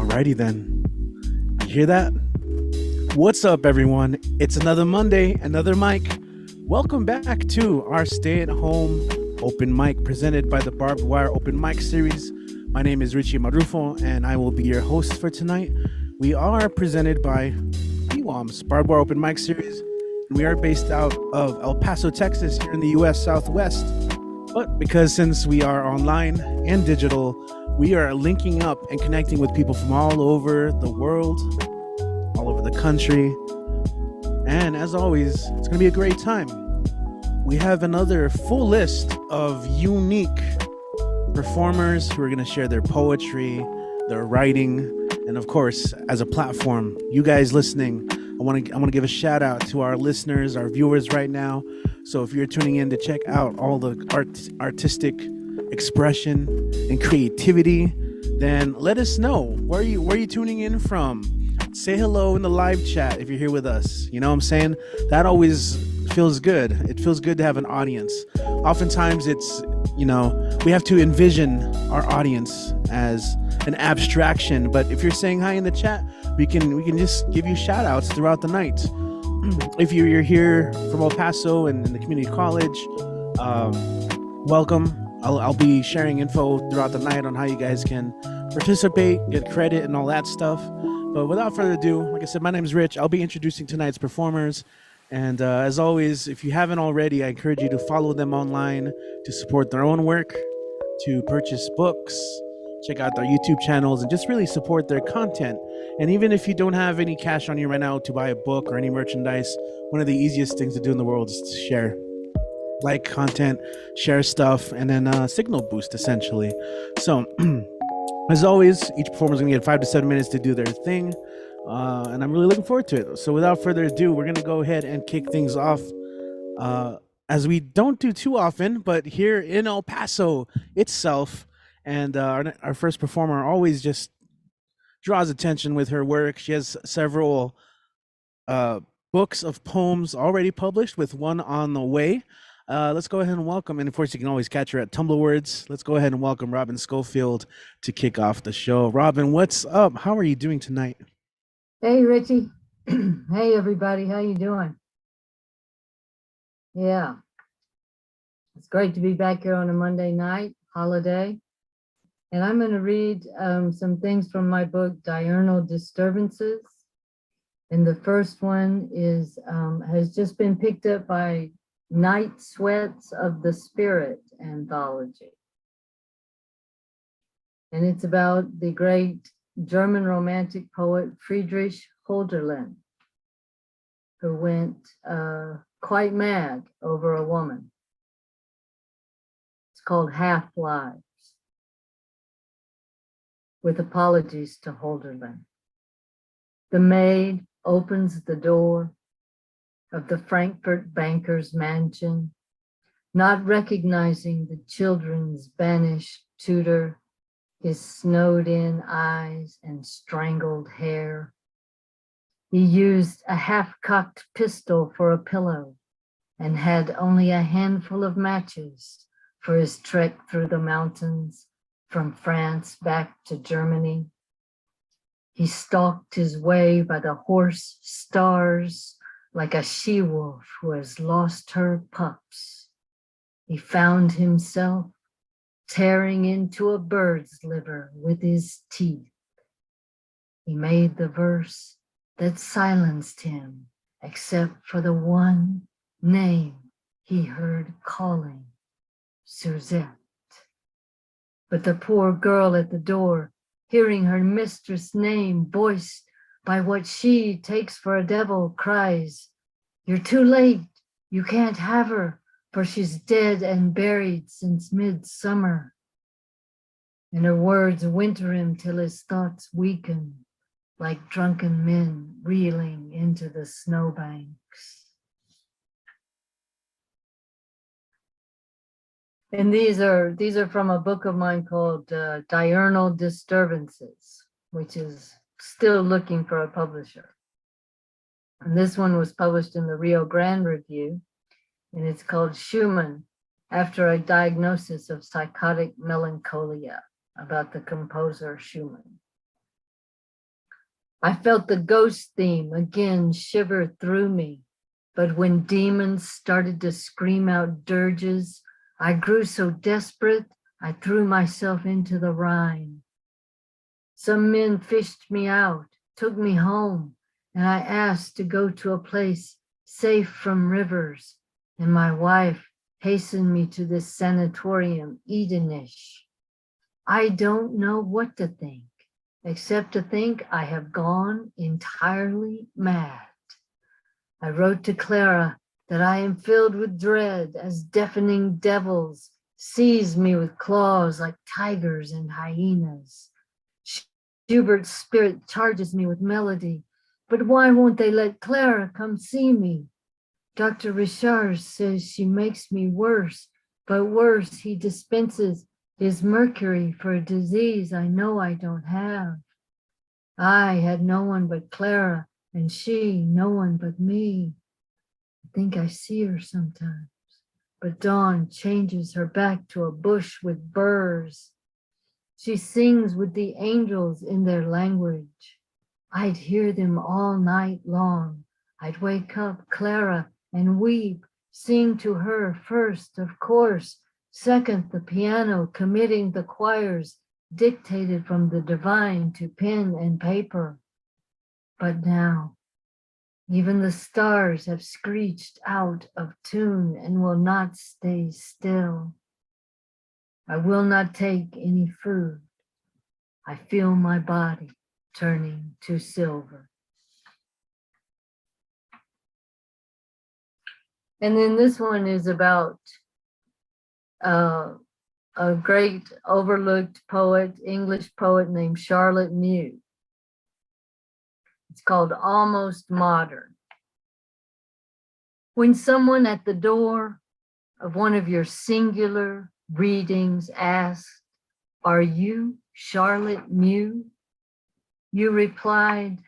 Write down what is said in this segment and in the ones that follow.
Alrighty then. You hear that? What's up, everyone? It's another Monday, another mic. Welcome back to our stay-at-home open mic presented by the Barbed Wire Open Mic Series. My name is Richie Marrufo, and I will be your host for tonight. We are presented by BWOMS, Barbed Wire Open Mic Series. We are based out of El Paso, Texas, here in the U.S. Southwest. But because since we are online and digital, we are linking up and connecting with people from all over the world, all over the country. And as always, it's going to be a great time. We have another full list of unique performers who are going to share their poetry, their writing, and of course, as a platform, you guys listening, I want to give a shout out to our listeners, our viewers right now. So if you're tuning in to check out all the artistic expression and creativity, then let us know where you tuning in from. Say hello in the live chat if you're here with us. You know what I'm saying? That always feels good. It feels good to have an audience. Oftentimes it's, we have to envision our audience as an abstraction, but if you're saying hi in the chat, we can just give you shout outs throughout the night. If you're here from El Paso and in the community college, welcome. I'll be sharing info throughout the night on how you guys can participate, get credit, and all that stuff. But without further ado, like I said, my name is Rich. I'll be introducing tonight's performers. And as always, if you haven't already, I encourage you to follow them online to support their own work, to purchase books, check out their YouTube channels, and just really support their content. And even if you don't have any cash on you right now to buy a book or any merchandise, one of the easiest things to do in the world is to share. Like content, share stuff, and then signal boost, essentially. So, as always, each performer is going to get 5 to 7 minutes to do their thing. And I'm really looking forward to it. So without further ado, we're going to go ahead and kick things off. As we don't do too often, but here in El Paso itself. And our first performer always just draws attention with her work. She has several books of poems already published, with one on the way. Let's go ahead and welcome, and of course you can always catch her at Tumblr Words. Let's go ahead and welcome Robin Schofield to kick off the show. Robin, what's up? How are you doing tonight? Hey, Richie. Hey, everybody. How you doing? Yeah. It's great to be back here on a Monday night, holiday. And I'm going to read some things from my book, Diurnal Disturbances. And the first one is has just been picked up by Night Sweats of the Spirit anthology. And it's about the great German romantic poet Friedrich Hölderlin, who went quite mad over a woman. It's called Half-Lives, with apologies to Hölderlin. The maid opens the door of the Frankfurt banker's mansion, not recognizing the children's banished tutor, his snowed-in eyes and strangled hair. He used a half-cocked pistol for a pillow and had only a handful of matches for his trek through the mountains from France back to Germany. He stalked his way by the horse stars like a she-wolf who has lost her pups. He found himself tearing into a bird's liver with his teeth. He made the verse that silenced him, except for the one name he heard calling, Suzette. But the poor girl at the door, hearing her mistress' name voiced by what she takes for a devil, cries, "You're too late, you can't have her, for she's dead and buried since midsummer." And her words winter him till his thoughts weaken, like drunken men reeling into the snowbanks. And these are from a book of mine called Diurnal Disturbances, which is still looking for a publisher. And this one was published in the Rio Grande Review, and it's called Schumann, After a Diagnosis of Psychotic Melancholia, about the composer Schumann. I felt the ghost theme again shiver through me. But when demons started to scream out dirges, I grew so desperate, I threw myself into the Rhine. Some men fished me out, took me home, and I asked to go to a place safe from rivers, and my wife hastened me to this sanatorium, Edenish. I don't know what to think, except to think I have gone entirely mad. I wrote to Clara that I am filled with dread as deafening devils seize me with claws like tigers and hyenas. Schubert's spirit charges me with melody, but why won't they let Clara come see me? Dr. Richard says she makes me worse, but worse, he dispenses his mercury for a disease I know I don't have. I had no one but Clara, and she no one but me. I think I see her sometimes, but dawn changes her back to a bush with burrs. She sings with the angels in their language. I'd hear them all night long. I'd wake up Clara and weep, sing to her first, of course, second the piano, committing the choirs dictated from the divine to pen and paper. But now, even the stars have screeched out of tune and will not stay still. I will not take any food. I feel my body turning to silver. And then this one is about a great overlooked poet, English poet named Charlotte Mew. It's called Almost Modern. When someone at the door of one of your singular readings asks, "Are you Charlotte Mew?" you replied,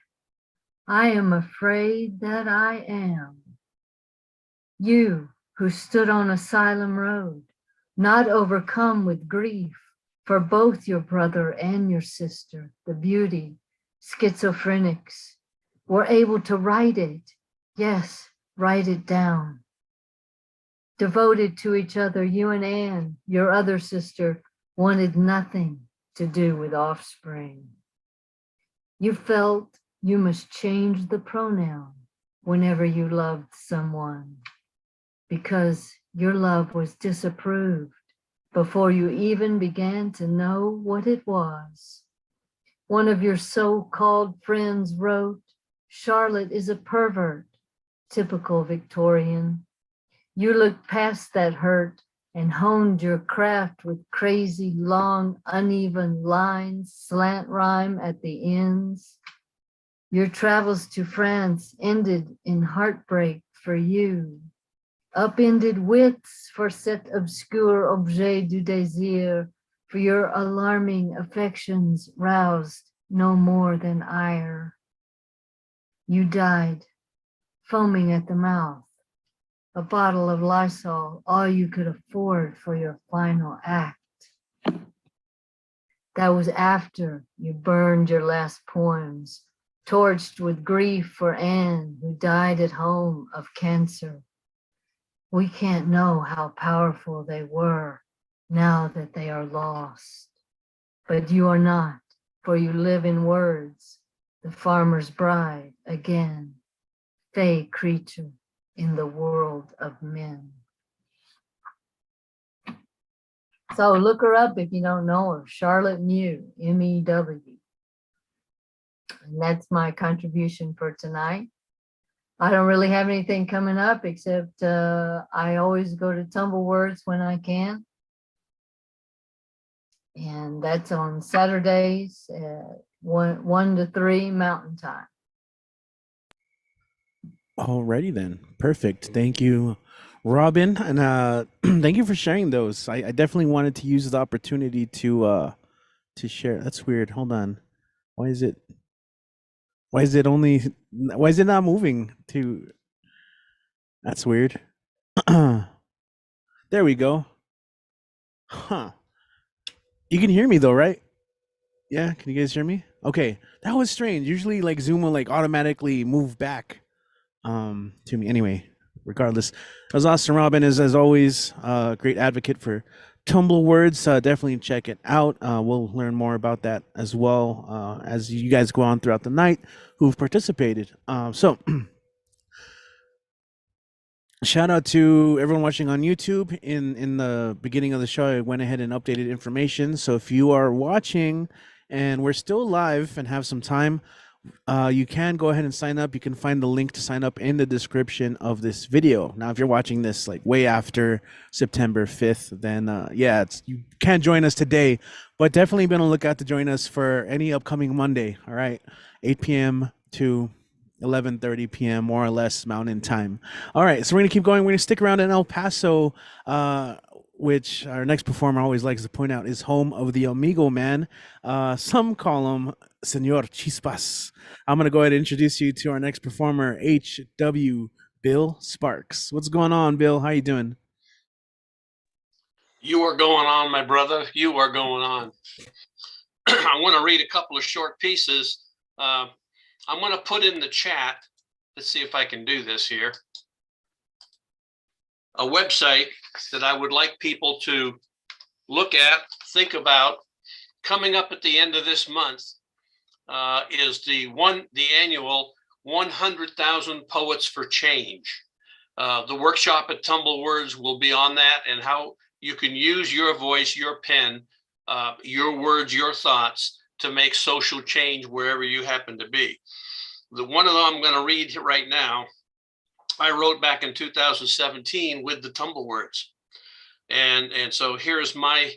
"I am afraid that I am." You who stood on Asylum Road, not overcome with grief for both your brother and your sister, the beauty, schizophrenics, were able to write it. Yes, write it down. Devoted to each other, you and Anne, your other sister, wanted nothing to do with offspring. You felt you must change the pronoun whenever you loved someone, because your love was disapproved before you even began to know what it was. One of your so-called friends wrote, "Charlotte is a pervert," typical Victorian. You looked past that hurt and honed your craft with crazy, long, uneven lines, slant rhyme at the ends. Your travels to France ended in heartbreak for you. Upended wits for cet obscur objet du désir, for your alarming affections roused no more than ire. You died, foaming at the mouth, a bottle of Lysol, all you could afford for your final act. That was after you burned your last poems, torched with grief for Anne, who died at home of cancer. We can't know how powerful they were now that they are lost. But you are not, for you live in words, the farmer's bride again, fey creature in the world of men. So look her up if you don't know her, Charlotte Mew, M-E-W. And that's my contribution for tonight. I don't really have anything coming up except I always go to Tumble Words when I can. And that's on Saturdays at 1 to 3 Mountain Time. Alrighty then. Perfect. Thank you, Robin. And thank you for sharing those. I definitely wanted to use the opportunity to share. That's weird. Hold on. Why is it not moving to? That's weird. There we go. Huh. You can hear me though, right? Yeah, can you guys hear me? Okay, that was strange. Usually, like Zoom will like automatically move back to me. Anyway, regardless, that was awesome. Robin is, as always, a great advocate for Tumble Words. Definitely check it out. We'll learn more about that as well as you guys go on throughout the night who've participated. So shout out to everyone watching on YouTube. In the beginning of the show, I went ahead and updated information. So if you are watching and we're still live and have some time, you can go ahead and sign up. You can find the link to sign up in the description of this video. Now, if you're watching this like way after September 5th, then yeah, you can't join us today, but definitely be on the lookout to join us for any upcoming Monday. All right, 8 p.m. to 11:30 p.m. more or less Mountain Time. All right, so we're gonna keep going. We're gonna stick around in El Paso, which our next performer always likes to point out is home of the Amigo Man. Some call him Senor Chispas. I'm gonna go ahead and introduce you to our next performer, H.W. Bill Sparks. What's going on, Bill? How you doing? You are going on, my brother. You are going on. I want to read a couple of short pieces. I'm going to put in the chat. Let's see if I can do this here. A website that I would like people to look at, think about. Coming up at the end of this month is the annual 100,000 Poets for Change. The workshop at Tumble Words will be on that, and how you can use your voice, your pen, your words, your thoughts to make social change wherever you happen to be. The one of them I'm going to read right now, I wrote back in 2017 with the Tumble Words. And so here's my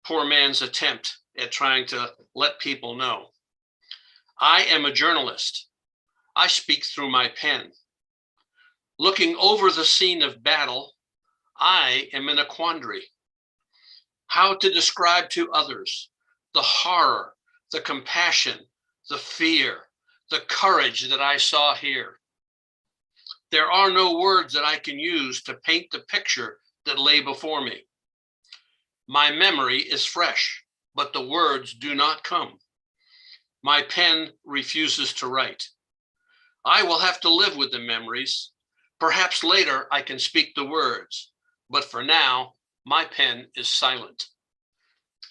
poor man's attempt at trying to let people know. I am a journalist. I speak through my pen. Looking over the scene of battle, I am in a quandary. How to describe to others the horror, the compassion, the fear, the courage that I saw here. There are no words that I can use to paint the picture that lay before me. My memory is fresh, but the words do not come. My pen refuses to write. I will have to live with the memories. Perhaps later I can speak the words, but for now, my pen is silent.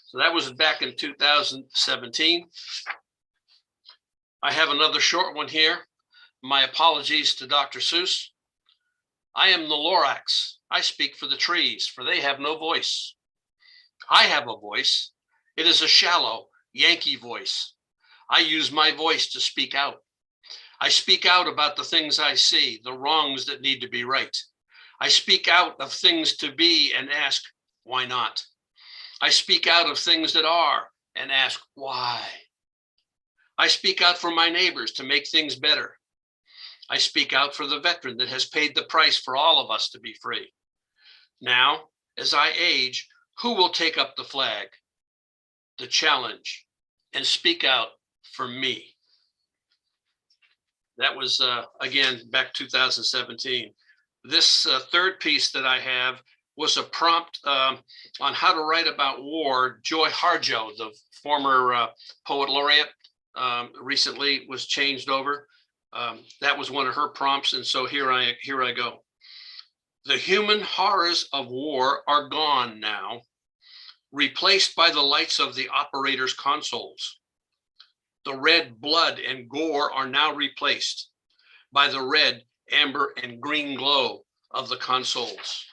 So that was back in 2017. I have another short one here. My apologies to Dr. Seuss. I am the Lorax. I speak for the trees, for they have no voice. I have a voice. It is a shallow Yankee voice. I use my voice to speak out. I speak out about the things I see, the wrongs that need to be right. I speak out of things to be and ask, why not? I speak out of things that are and ask, why? I speak out for my neighbors to make things better. I speak out for the veteran that has paid the price for all of us to be free. Now, as I age, who will take up the flag, the challenge, and speak out for me? That was, again, back 2017. This third piece that I have was a prompt on how to write about war. Joy Harjo, the former poet laureate, recently was changed over. That was one of her prompts, and so here I go. The human horrors of war are gone now, replaced by the lights of the operators' consoles. The red blood and gore are now replaced by the red, amber, and green glow of the consoles.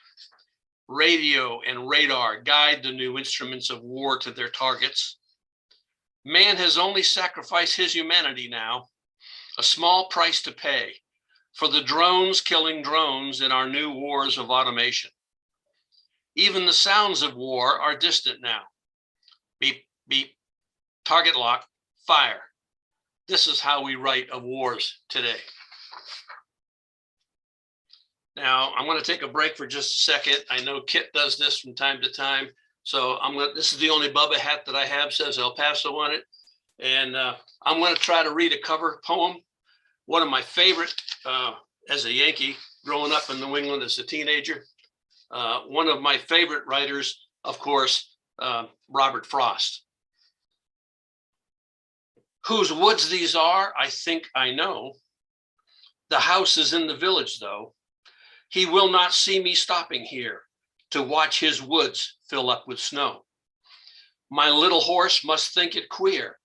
Radio and radar guide the new instruments of war to their targets. Man has only sacrificed his humanity now, a small price to pay for the drones killing drones in our new wars of automation. Even the sounds of war are distant now. Beep, beep, target lock, fire. This is how we write of wars today. Now, I'm going to take a break for just a second. I know Kit does this from time to time. So this is the only Bubba hat that I have, says El Paso on it. And I'm going to try to read a cover poem. One of my favorite as a Yankee, growing up in New England as a teenager. One of my favorite writers, of course, Robert Frost. Whose woods these are, I think I know. The house is in the village, though. He will not see me stopping here to watch his woods fill up with snow. My little horse must think it queer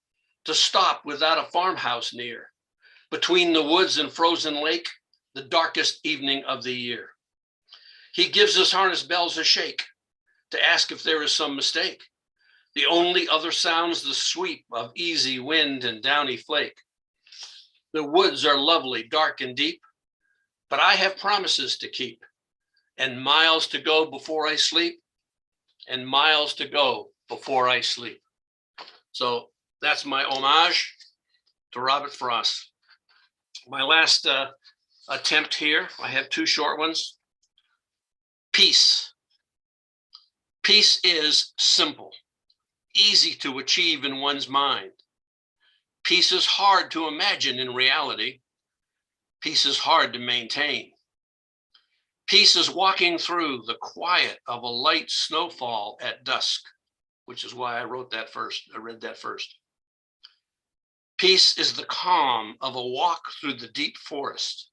to stop without a farmhouse near, between the woods and frozen lake, the darkest evening of the year. He gives his harness bells a shake to ask if there is some mistake. The only other sounds the sweep of easy wind and downy flake. The woods are lovely, dark and deep, but I have promises to keep, and miles to go before I sleep, and miles to go before I sleep. So that's my homage to Robert Frost. My last attempt here, I have two short ones. Peace. Peace is simple, easy to achieve in one's mind. Peace is hard to imagine in reality. Peace is hard to maintain. Peace is walking through the quiet of a light snowfall at dusk, which is why I wrote that first. I read that first. Peace is the calm of a walk through the deep forest.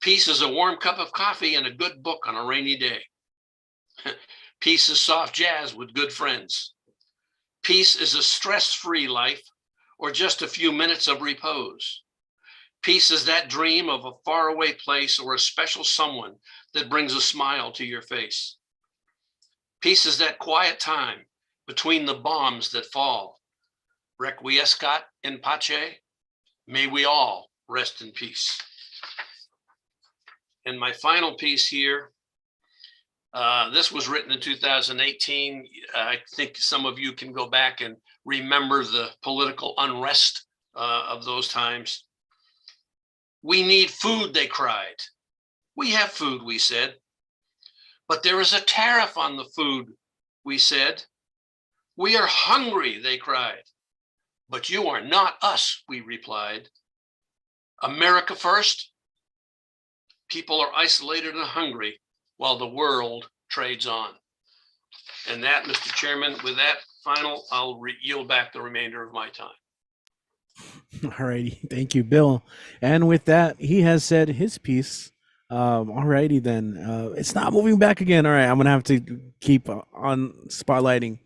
Peace is a warm cup of coffee and a good book on a rainy day. Peace is soft jazz with good friends. Peace is a stress-free life or just a few minutes of repose. Peace is that dream of a faraway place or a special someone that brings a smile to your face. Peace is that quiet time between the bombs that fall. Requiescat in pace, may we all rest in peace. And my final piece here, this was written in 2018. I think some of you can go back and remember the political unrest of those times. We need food, they cried. We have food, we said. But there is a tariff on the food, we said. We are hungry, they cried. But you are not us, we replied. America first. People are isolated and hungry while the world trades on. And that, Mr. Chairman, with that final, I'll yield back the remainder of my time. All righty. Thank you, Bill. And with that, he has said his piece. All righty then. It's not moving back again. All right. I'm going to have to keep on spotlighting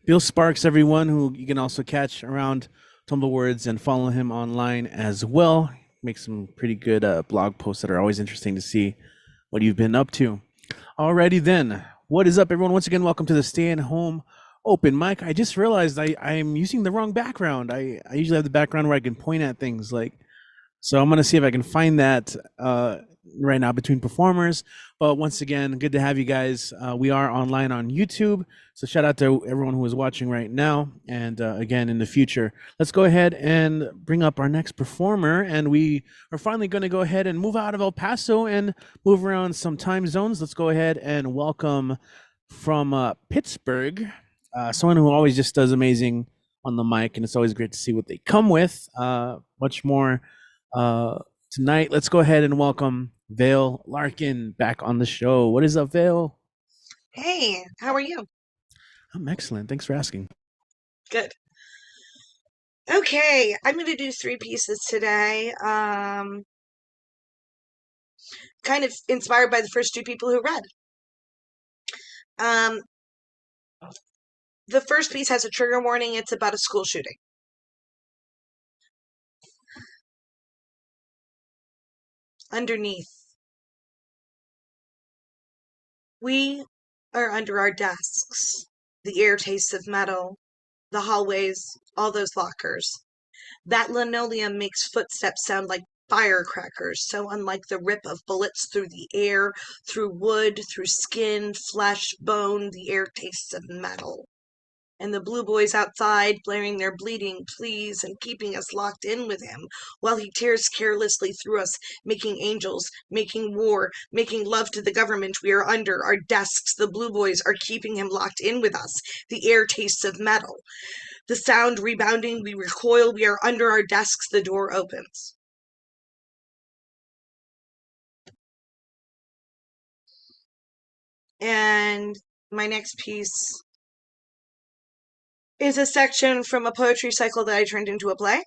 Bill Sparks, everyone, who you can also catch around Tumblewords and follow him online as well. Makes some pretty good blog posts that are always interesting to see what you've been up to. Alrighty then. What is up, everyone? Once again, welcome to the Stay at Home Open Mic. I just realized I'm using the wrong background. I usually have the background where I can point at things so I'm going to see if I can find that right now between performers. But once again, good to have you guys. We are online on YouTube. So shout out to everyone who is watching right now. And again, in the future, let's go ahead and bring up our next performer. And we are finally going to go ahead and move out of El Paso and move around some time zones. Let's go ahead and welcome from Pittsburgh, someone who always just does amazing on the mic. And it's always great to see what they come with. Much more tonight. Let's go ahead and welcome Vale Larkin back on the show. What is up, Vale? Hey, how are you? I'm excellent. Thanks for asking. Good. Okay, I'm going to do 3 pieces today. Kind of inspired by the first 2 people who read. The first piece has a trigger warning. It's about a school shooting. Underneath. We are under our desks. The air tastes of metal. The hallways, all those lockers. That linoleum makes footsteps sound like firecrackers, so unlike the rip of bullets through the air, through wood, through skin, flesh, bone, the air tastes of metal. And the blue boys outside, blaring their bleeding pleas and keeping us locked in with him, while he tears carelessly through us, making angels, making war, making love to the government we are under, our desks. The blue boys are keeping him locked in with us. The air tastes of metal. The sound rebounding, we recoil, we are under our desks, the door opens. And my next piece is a section from a poetry cycle that I turned into a play.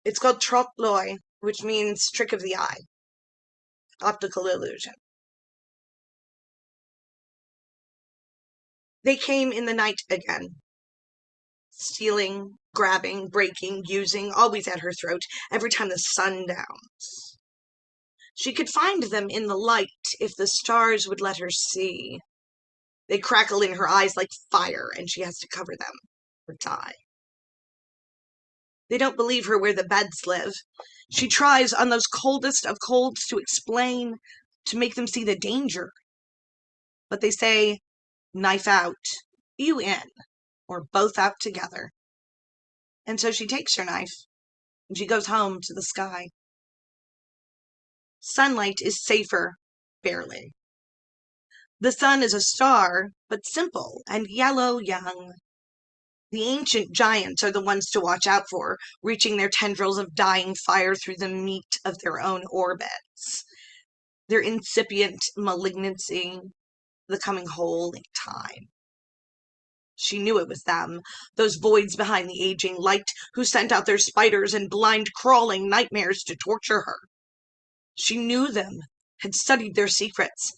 It's called Trompe l'œil, which means trick of the eye, optical illusion. They came in the night again, stealing, grabbing, breaking, using, always at her throat, every time the sun downs. She could find them in the light if the stars would let her see. They crackle in her eyes like fire, and she has to cover them or die. They don't believe her where the beds live. She tries on those coldest of colds to explain, to make them see the danger. But they say, knife out, you in, or both out together. And so she takes her knife, and she goes home to the sky. Sunlight is safer, barely. The sun is a star, but simple and yellow young. The ancient giants are the ones to watch out for, reaching their tendrils of dying fire through the meat of their own orbits. Their incipient malignancy, the coming whole in time. She knew it was them, those voids behind the aging light, who sent out their spiders and blind crawling nightmares to torture her. She knew them, had studied their secrets,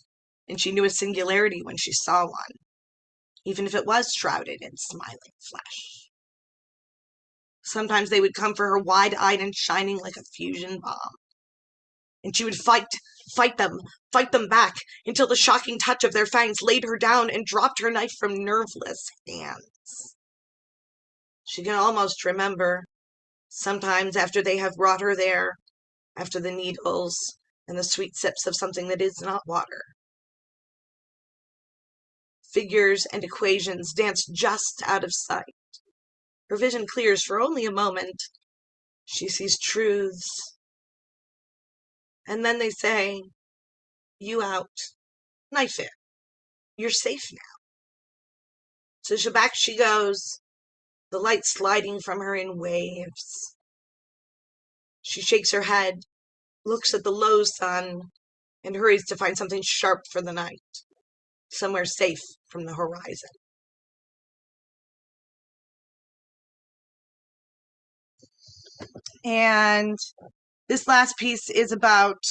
and she knew a singularity when she saw one, even if it was shrouded in smiling flesh. Sometimes they would come for her wide-eyed and shining like a fusion bomb. And she would fight them back, until the shocking touch of their fangs laid her down and dropped her knife from nerveless hands. She can almost remember, sometimes after they have brought her there, after the needles and the sweet sips of something that is not water. Figures and equations dance just out of sight. Her vision clears for only a moment. She sees truths. And then they say, you out, knife in. You're safe now. So back she goes, the light sliding from her in waves. She shakes her head, looks at the low sun, and hurries to find something sharp for the night, somewhere safe from the horizon. And this last piece is about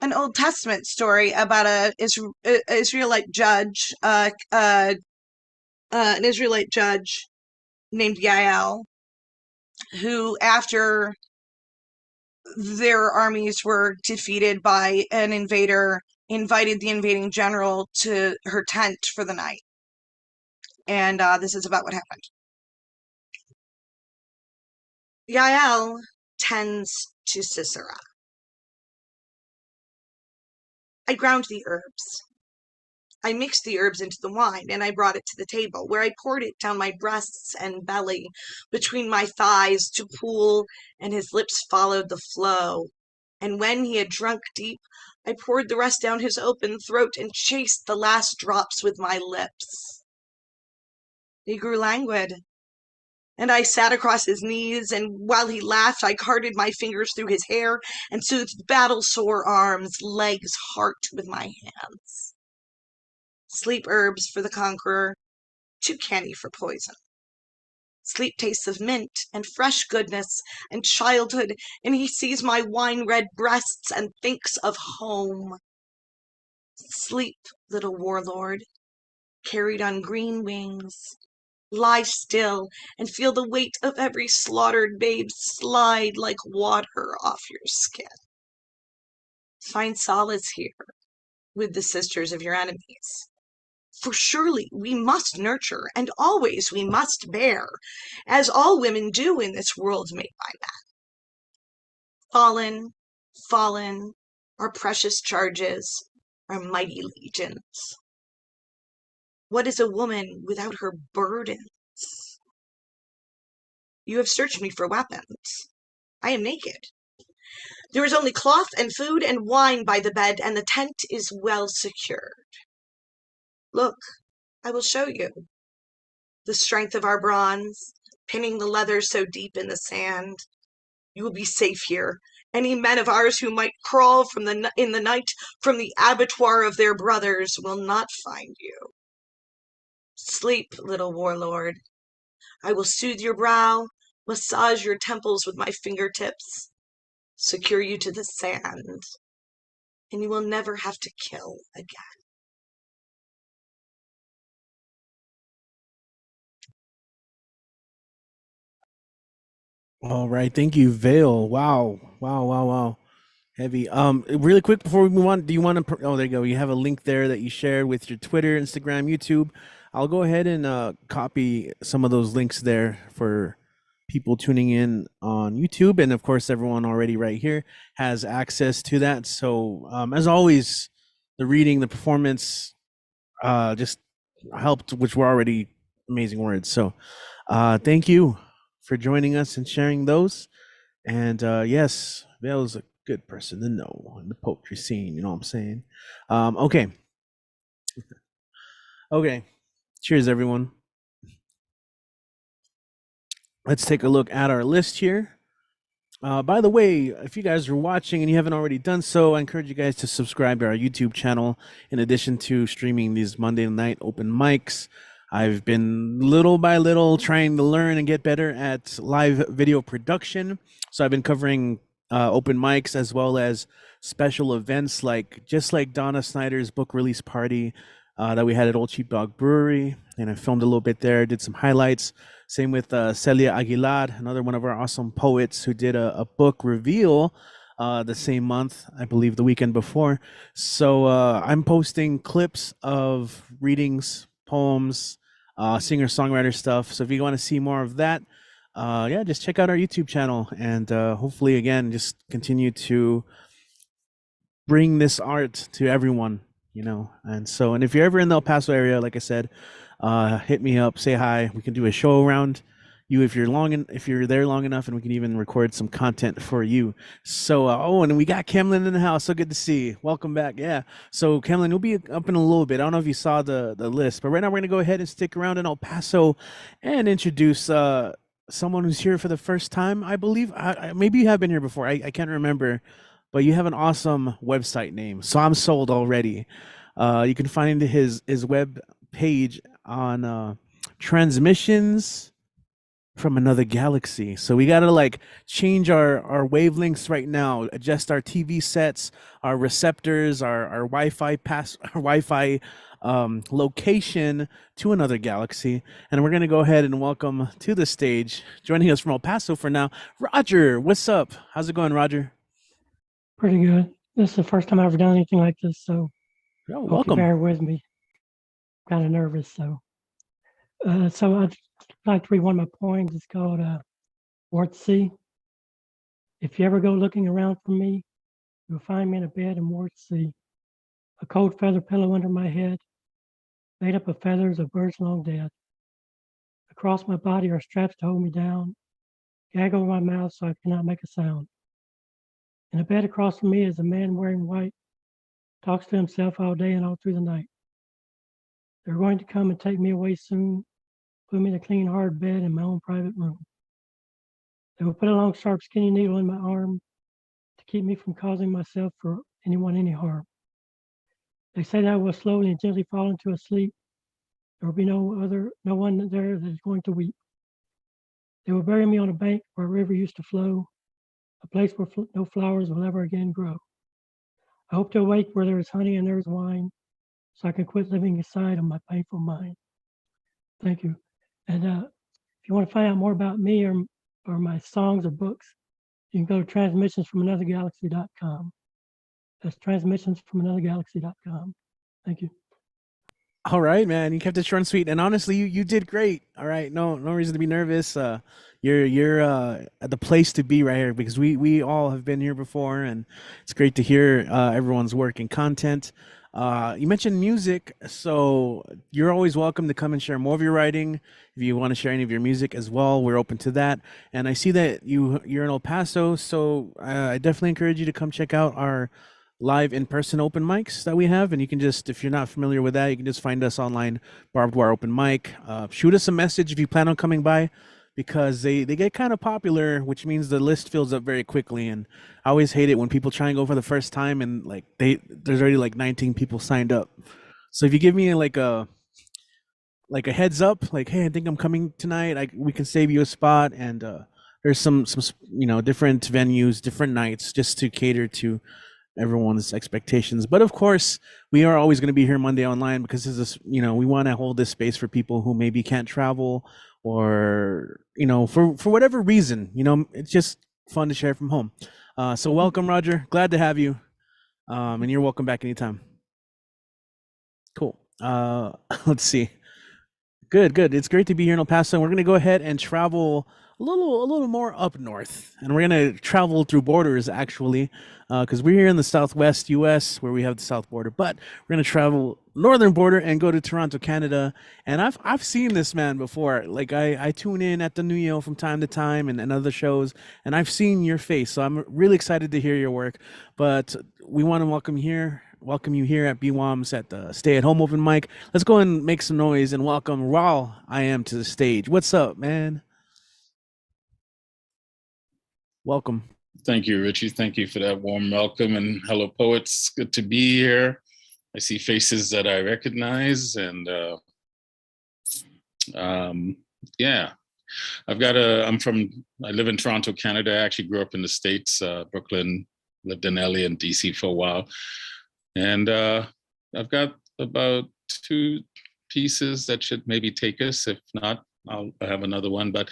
an Old Testament story about an Israelite judge, an Israelite judge named Yael, who, after their armies were defeated by an invader, invited the invading general to her tent for the night. And this is about what happened. Yael tends to Sisera. I ground the herbs. I mixed the herbs into the wine, and I brought it to the table, where I poured it down my breasts and belly, between my thighs to pool, and his lips followed the flow. And when he had drunk deep, I poured the rest down his open throat and chased the last drops with my lips. He grew languid, and I sat across his knees, and while he laughed, I carted my fingers through his hair and soothed battle-sore arms, legs, heart with my hands. Sleep herbs for the conqueror, too canny for poison. Sleep tastes of mint and fresh goodness and childhood, and he sees my wine-red breasts and thinks of home. Sleep, little warlord, carried on green wings. Lie still and feel the weight of every slaughtered babe slide like water off your skin. Find solace here with the sisters of your enemies. For surely we must nurture, and always we must bear, as all women do in this world made by men. Fallen, our precious charges, our mighty legions. What is a woman without her burdens? You have searched me for weapons. I am naked. There is only cloth and food and wine by the bed, and the tent is well secured. Look, I will show you. The strength of our bronze, pinning the leather so deep in the sand. You will be safe here. Any men of ours who might crawl in the night from the abattoir of their brothers will not find you. Sleep, little warlord. I will soothe your brow, massage your temples with my fingertips, secure you to the sand, and you will never have to kill again. All right, thank you, Vale. Wow. Heavy. Really quick before we move on, do you want to? Oh, there you go. You have a link there that you shared with your Twitter, Instagram, YouTube. I'll go ahead and copy some of those links there for people tuning in on YouTube, and of course, everyone already right here has access to that. So, as always, the reading, the performance, just helped, which were already amazing words. So, thank you for joining us and sharing those. And yes, Vale's a good person to know in the poetry scene. You know what I'm saying? Okay. Okay. Cheers, everyone. Let's take a look at our list here. By the way, if you guys are watching and you haven't already done so, I encourage you guys to subscribe to our YouTube channel. In addition to streaming these Monday night open mics, I've been little by little trying to learn and get better at live video production. So I've been covering open mics as well as special events like Donna Snyder's book release party that we had at Old Cheap Dog Brewery. And I filmed a little bit there, did some highlights. Same with Celia Aguilar, another one of our awesome poets who did a book reveal the same month, I believe the weekend before. So I'm posting clips of readings, poems, singer-songwriter stuff. So if you want to see more of that, yeah, just check out our YouTube channel and hopefully, again, just continue to bring this art to everyone, you know. And so, and if you're ever in the El Paso area, like I said, hit me up, say hi. We can do a show around you if you're there long enough, and we can even record some content for you. So, oh, and we got Kemlin in the house. So good to see you. Welcome back. Yeah. So, Kemlin, you'll be up in a little bit. I don't know if you saw the list, but right now we're gonna go ahead and stick around in El Paso and introduce someone who's here for the first time. I believe maybe you have been here before. I can't remember, but you have an awesome website name, so I'm sold already. You can find his web page on Transmissions from Another Galaxy. So we gotta like change our wavelengths right now, adjust our TV sets, our receptors, our Wi-Fi location to another galaxy. And we're gonna go ahead and welcome to the stage, joining us from El Paso for now, Roger. What's up? How's it going, Roger? Pretty good. This is the first time I've ever done anything like this, so Oh, hope you welcome. bear with me. Kind of nervous, so I'd like to read one of my poems. It's called Ward C. If you ever go looking around for me, you'll find me in a bed in Ward C. A cold feather pillow under my head, made up of feathers of birds long dead. Across my body are straps to hold me down, gag over my mouth so I cannot make a sound. In a bed across from me is a man wearing white, talks to himself all day and all through the night. They're going to come and take me away soon, put me in a clean, hard bed in my own private room. They will put a long, sharp, skinny needle in my arm to keep me from causing myself or anyone any harm. They say that I will slowly and gently fall into a sleep. There will be no one there that is going to weep. They will bury me on a bank where a river used to flow, a place where no flowers will ever again grow. I hope to awake where there is honey and there is wine, so I can quit living inside of my painful mind. Thank you. And if you want to find out more about me or my songs or books, you can go to transmissionsfromanothergalaxy.com. That's transmissionsfromanothergalaxy.com. Thank you. All right, man. You kept it short and sweet, and honestly, you did great. All right, no reason to be nervous. You're at the place to be right here because we all have been here before, and it's great to hear everyone's work and content. You mentioned music, so you're always welcome to come and share more of your writing. If you want to share any of your music as well, we're open to that. And I see that you're in El Paso, so I definitely encourage you to come check out our live in-person open mics that we have. And you can just, if you're not familiar with that, you can just find us online, Barbed Wire Open Mic. Shoot us a message if you plan on coming by, because they get kind of popular, which means the list fills up very quickly. And I always hate it when people try and go for the first time and like there's already like 19 people signed up. So if you give me like a like a heads up, like, hey, I think I'm coming tonight. We can save you a spot, and there's some different venues, different nights, just to cater to everyone's expectations. But of course, we are always going to be here Monday online because this is, we want to hold this space for people who maybe can't travel, or for whatever reason. It's just fun to share from home. So welcome, Roger. Glad to have you, and you're welcome back anytime. Cool. Let's see. Good. It's great to be here in El Paso. We're going to go ahead and travel a little more up north, and we're going to travel through borders, actually, because we're here in the Southwest U.S. where we have the south border, but we're going to travel northern border and go to Toronto, Canada. And I've seen this man before. Like, I tune in at the New Year from time to time, and other shows, and I've seen your face, so I'm really excited to hear your work. But we want to welcome you here at BWOMS at the Stay at Home Open Mic. Let's go and make some noise and welcome Raul I Am to the stage. What's up, man? Welcome. Thank you, Richie. Thank you for that warm welcome. And hello, poets. Good to be here. I see faces that I recognize. And yeah, I live in Toronto, Canada. I actually grew up in the States, Brooklyn, lived in LA and DC for a while. And I've got about 2 pieces that should maybe take us. If not, I'll have another one. But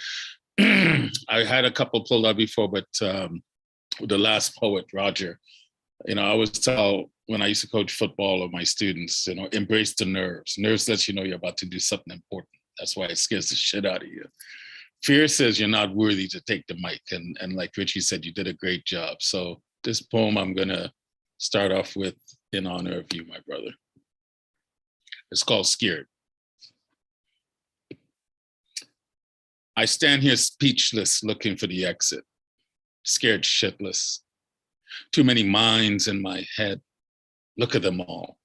I had a couple pulled out before, but the last poet, Roger, I always tell when I used to coach football of my students, embrace the nerves. Nerves lets you know you're about to do something important. That's why it scares the shit out of you. Fear says you're not worthy to take the mic. And like Richie said, you did a great job. So this poem I'm going to start off with in honor of you, my brother. It's called Scared. I stand here speechless, looking for the exit, scared shitless. Too many minds in my head. Look at them all.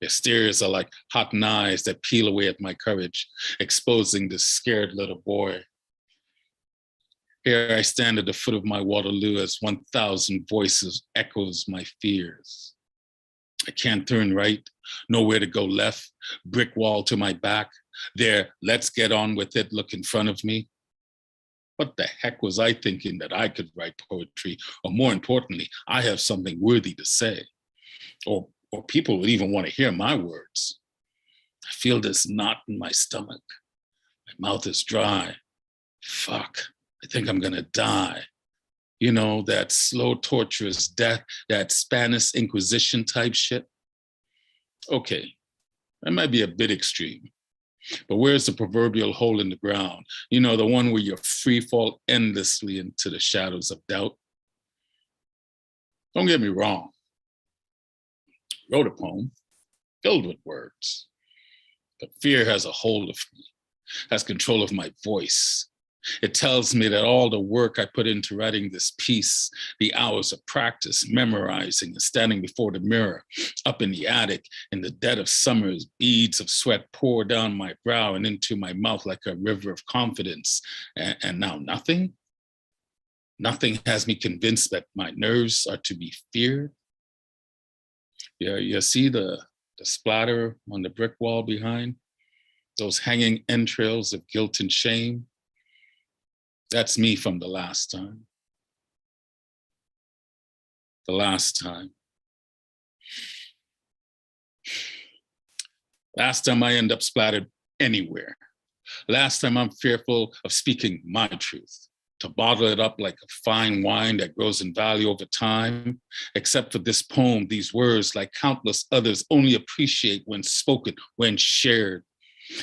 Their stares are like hot knives that peel away at my courage, exposing this scared little boy. Here I stand at the foot of my Waterloo as 1,000 voices echoes my fears. I can't turn right, nowhere to go left, brick wall to my back. There, let's get on with it, look in front of me. What the heck was I thinking that I could write poetry? Or more importantly, I have something worthy to say. Or people would even want to hear my words. I feel this knot in my stomach. My mouth is dry. Fuck, I think I'm gonna die. That slow, torturous death, that Spanish Inquisition type shit. Okay, that might be a bit extreme, but where's the proverbial hole in the ground? The one where you free fall endlessly into the shadows of doubt. Don't get me wrong. Wrote a poem filled with words, but fear has a hold of me, has control of my voice. It tells me that all the work I put into writing this piece, the hours of practice, memorizing and standing before the mirror, up in the attic, in the dead of summers, beads of sweat pour down my brow and into my mouth like a river of confidence. And now nothing? Nothing has me convinced that my nerves are to be feared. Yeah, you see the splatter on the brick wall behind? Those hanging entrails of guilt and shame? That's me from the last time. The last time. Last time I end up splattered anywhere. Last time I'm fearful of speaking my truth, to bottle it up like a fine wine that grows in value over time. Except for this poem, these words, like countless others, only appreciate when spoken, when shared.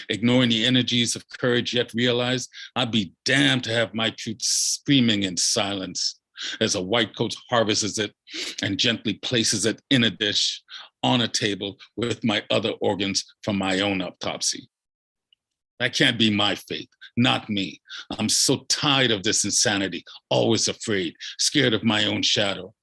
Ignoring the energies of courage yet realized, I'd be damned to have my truth screaming in silence as a white coat harvests it and gently places it in a dish on a table with my other organs from my own autopsy. That can't be my fate, not me. I'm so tired of this insanity, always afraid, scared of my own shadow.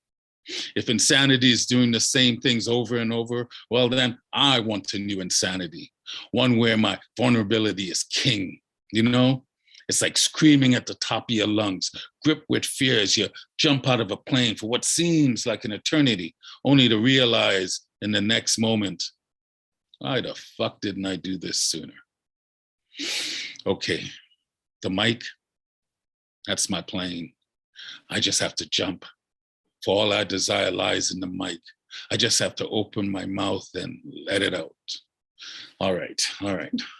If insanity is doing the same things over and over, well, then I want a new insanity, one where my vulnerability is king, It's like screaming at the top of your lungs, gripped with fear as you jump out of a plane for what seems like an eternity, only to realize in the next moment, why the fuck didn't I do this sooner? Okay, the mic, that's my plane. I just have to jump. For all I desire lies in the mic. I just have to open my mouth and let it out. All right,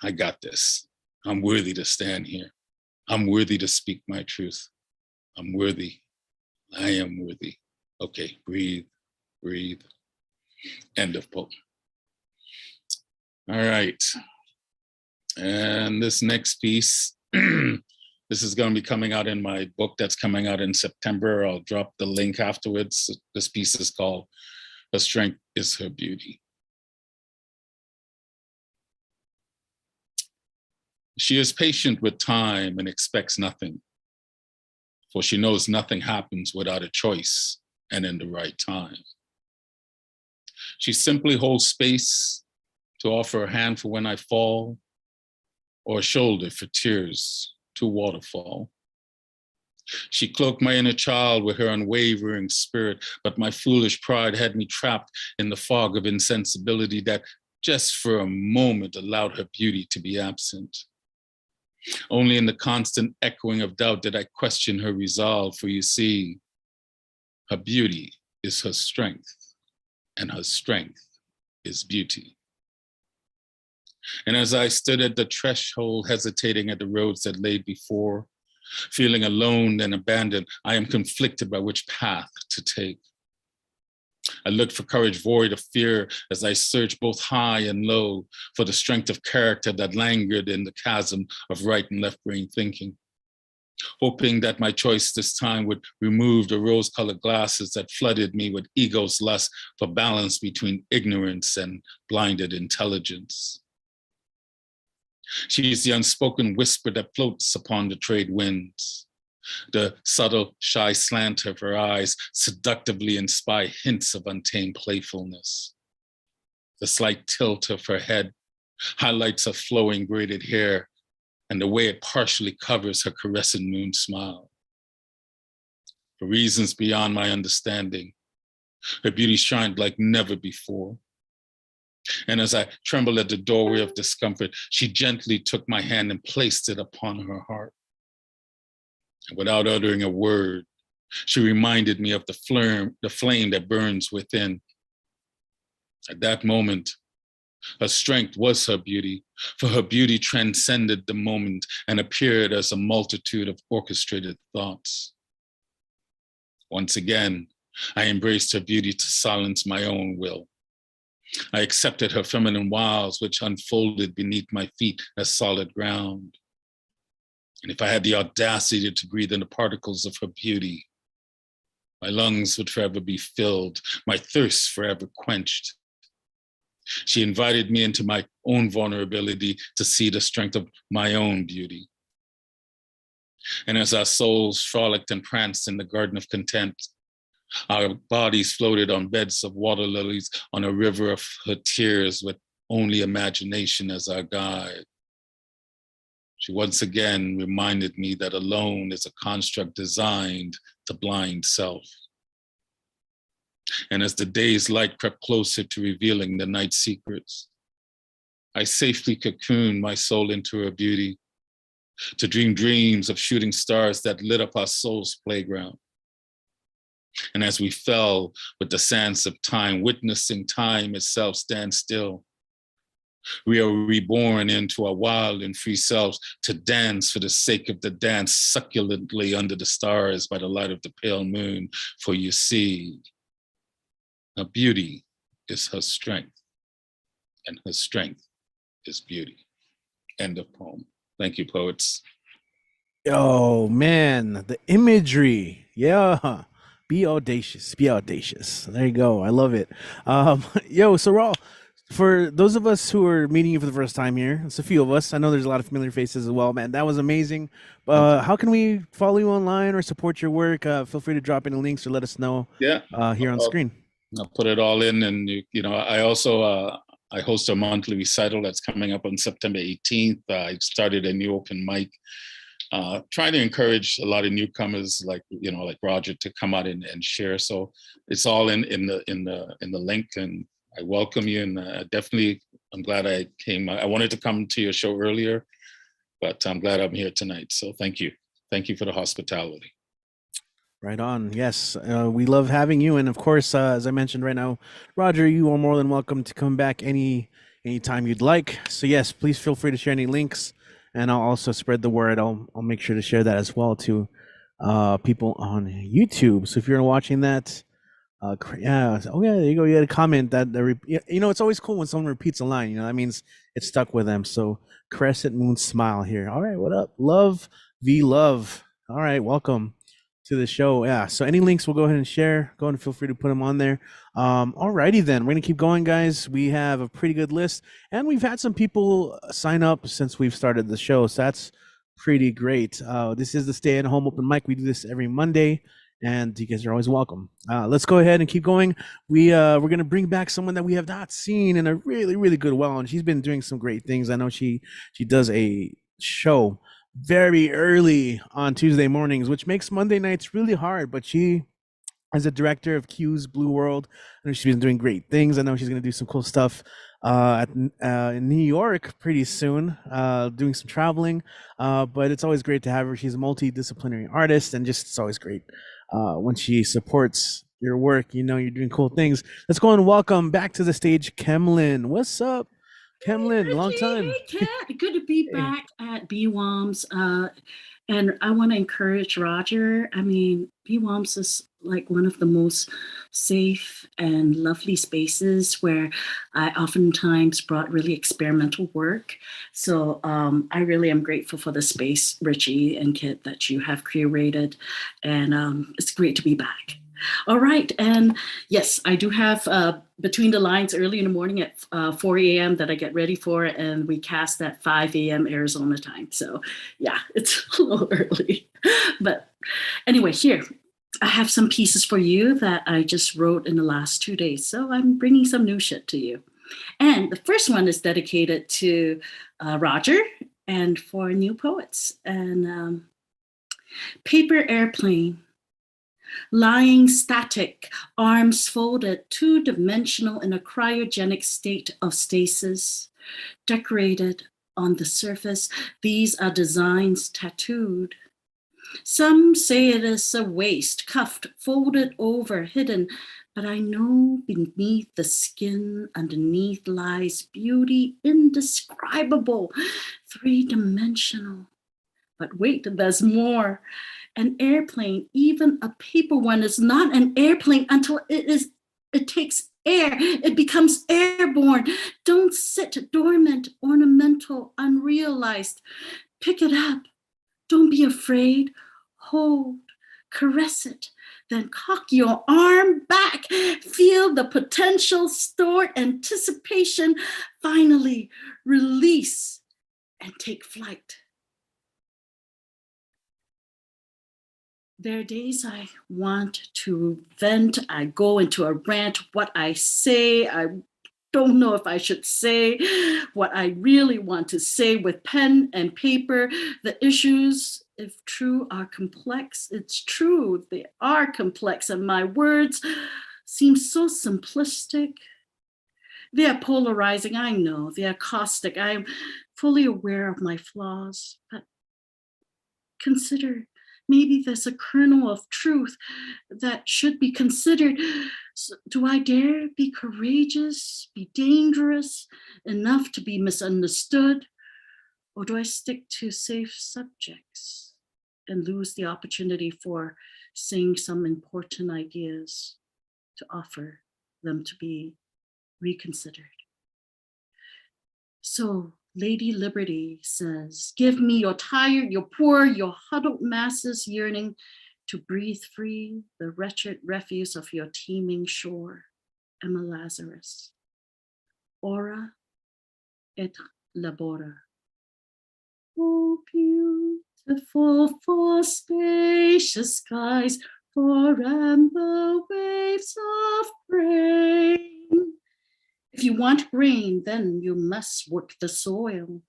I got this. I'm worthy to stand here. I'm worthy to speak my truth. I'm worthy. I am worthy. Okay, breathe, breathe. End of poem. All right. And this next piece, this is going to be coming out in my book that's coming out in September. I'll drop the link afterwards. This piece is called Her Strength is Her Beauty. She is patient with time and expects nothing, for she knows nothing happens without a choice and in the right time. She simply holds space to offer a hand for when I fall, or a shoulder for tears to waterfall. She cloaked my inner child with her unwavering spirit, but my foolish pride had me trapped in the fog of insensibility that just for a moment allowed her beauty to be absent. Only in the constant echoing of doubt did I question her resolve, for you see, her beauty is her strength, and her strength is beauty. And as I stood at the threshold, hesitating at the roads that lay before, feeling alone and abandoned, I am conflicted by which path to take. I looked for courage void of fear as I searched both high and low for the strength of character that lingered in the chasm of right and left brain thinking, hoping that my choice this time would remove the rose-colored glasses that flooded me with ego's lust for balance between ignorance and blinded intelligence. She is the unspoken whisper that floats upon the trade winds. The subtle, shy slant of her eyes seductively inspire hints of untamed playfulness. The slight tilt of her head highlights her flowing braided hair and the way it partially covers her caressing moon smile. For reasons beyond my understanding, her beauty shined like never before. And as I trembled at the doorway of discomfort, she gently took my hand and placed it upon her heart. And without uttering a word, she reminded me of the flame that burns within. At that moment, her strength was her beauty, for her beauty transcended the moment and appeared as a multitude of orchestrated thoughts. Once again, I embraced her beauty to silence my own will. I accepted her feminine wiles, which unfolded beneath my feet as solid ground. And if I had the audacity to breathe in the particles of her beauty, my lungs would forever be filled, my thirst forever quenched. She invited me into my own vulnerability to see the strength of my own beauty. And as our souls frolicked and pranced in the garden of content, our bodies floated on beds of water lilies on a river of her tears with only imagination as our guide. She once again reminded me that alone is a construct designed to blind self. And as the day's light crept closer to revealing the night's secrets, I safely cocooned my soul into her beauty, to dream dreams of shooting stars that lit up our soul's playground. And as we fell with the sands of time, witnessing time itself stand still, we are reborn into our wild and free selves to dance for the sake of the dance, succulently under the stars by the light of the pale moon. For you see, her beauty is her strength, and her strength is beauty. End of poem. Thank you, poets. Oh man, the imagery. Yeah. Be audacious. Be audacious. There you go. I love it. Yo, so Raul, for those of us who are meeting you for the first time here, it's a few of us. I know there's a lot of familiar faces as well, man. That was amazing. How can we follow you online or support your work? Feel free to drop any links or let us know here on screen. I'll put it all in. And, I also, I host a monthly recital that's coming up on September 18th. I started a new open mic, trying to encourage a lot of newcomers like Roger to come out and share. So it's all in the link, and I welcome you. And definitely, I'm glad I came. I wanted to come to your show earlier, but I'm glad I'm here tonight. So thank you. Thank you for the hospitality. Right on. Yes, we love having you, and of course, as I mentioned right now, Roger, you are more than welcome to come back anytime you'd like. So yes, please feel free to share any links, and I'll also spread the word. I'll make sure to share that as well to people on YouTube. So if you're watching that, yeah, oh yeah, there you go. You had a comment that it's always cool when someone repeats a line. That means it's stuck with them. So Crescent Moon Smile here. All right, what up? Love v love. All right, welcome to the show. Yeah, so any links we'll go ahead and share. Go ahead and feel free to put them on there. Alrighty then, we're gonna keep going, guys. We have a pretty good list, and we've had some people sign up since we've started the show, so that's pretty great. This is the Stay at Home Open Mic. We do this every Monday, and you guys are always welcome. Let's go ahead and keep going. We're gonna bring back someone that we have not seen in a really, really good while, and she's been doing some great things. I know she does a show very early on Tuesday mornings, which makes Monday nights really hard. But she, as a director of Q's Blue World, I know she's been doing great things. I know she's going to do some cool stuff in New York pretty soon, doing some traveling. But it's always great to have her. She's a multidisciplinary artist, and just it's always great when she supports your work. You're doing cool things. Let's go and welcome back to the stage, Kemlyn. What's up? Kemlyn, long time. Hey, Kat. Good to be back at BWOMS. And I want to encourage Roger. I mean, BWOMS is like one of the most safe and lovely spaces where I oftentimes brought really experimental work. So I really am grateful for the space, Richie and Kit, that you have curated. And it's great to be back. All right. And yes, I do have Between the Lines early in the morning at 4 a.m. that I get ready for, and we cast at 5 a.m. Arizona time. So yeah, it's a little early. But anyway, here, I have some pieces for you that I just wrote in the last 2 days. So I'm bringing some new shit to you. And the first one is dedicated to Roger and for new poets. And Paper Airplane. Lying static, arms folded, two-dimensional in a cryogenic state of stasis. Decorated on the surface, these are designs tattooed. Some say it is a waist, cuffed, folded over, hidden, but I know beneath the skin, underneath lies beauty indescribable, three-dimensional. But wait, there's more. An airplane, even a paper one, is not an airplane until it takes air. It becomes airborne. Don't sit dormant, ornamental, unrealized. Pick it up. Don't be afraid. Hold, caress it. Then cock your arm back. Feel the potential, stored anticipation. Finally, release and take flight. There are days I want to vent. I go into a rant. What I say, I don't know if I should say what I really want to say with pen and paper. The issues, if true, are complex. It's true, they are complex, and my words seem so simplistic. They are polarizing, I know. They are caustic. I am fully aware of my flaws, but consider maybe there's a kernel of truth that should be considered. So do I dare be courageous, be dangerous enough to be misunderstood? Or do I stick to safe subjects and lose the opportunity for saying some important ideas to offer them to be reconsidered? So Lady Liberty says, give me your tired, your poor, your huddled masses yearning to breathe free the wretched refuse of your teeming shore. Emma Lazarus. Ora et labora. Oh, beautiful for spacious skies, for amber waves of rain. If you want grain, then you must work the soil.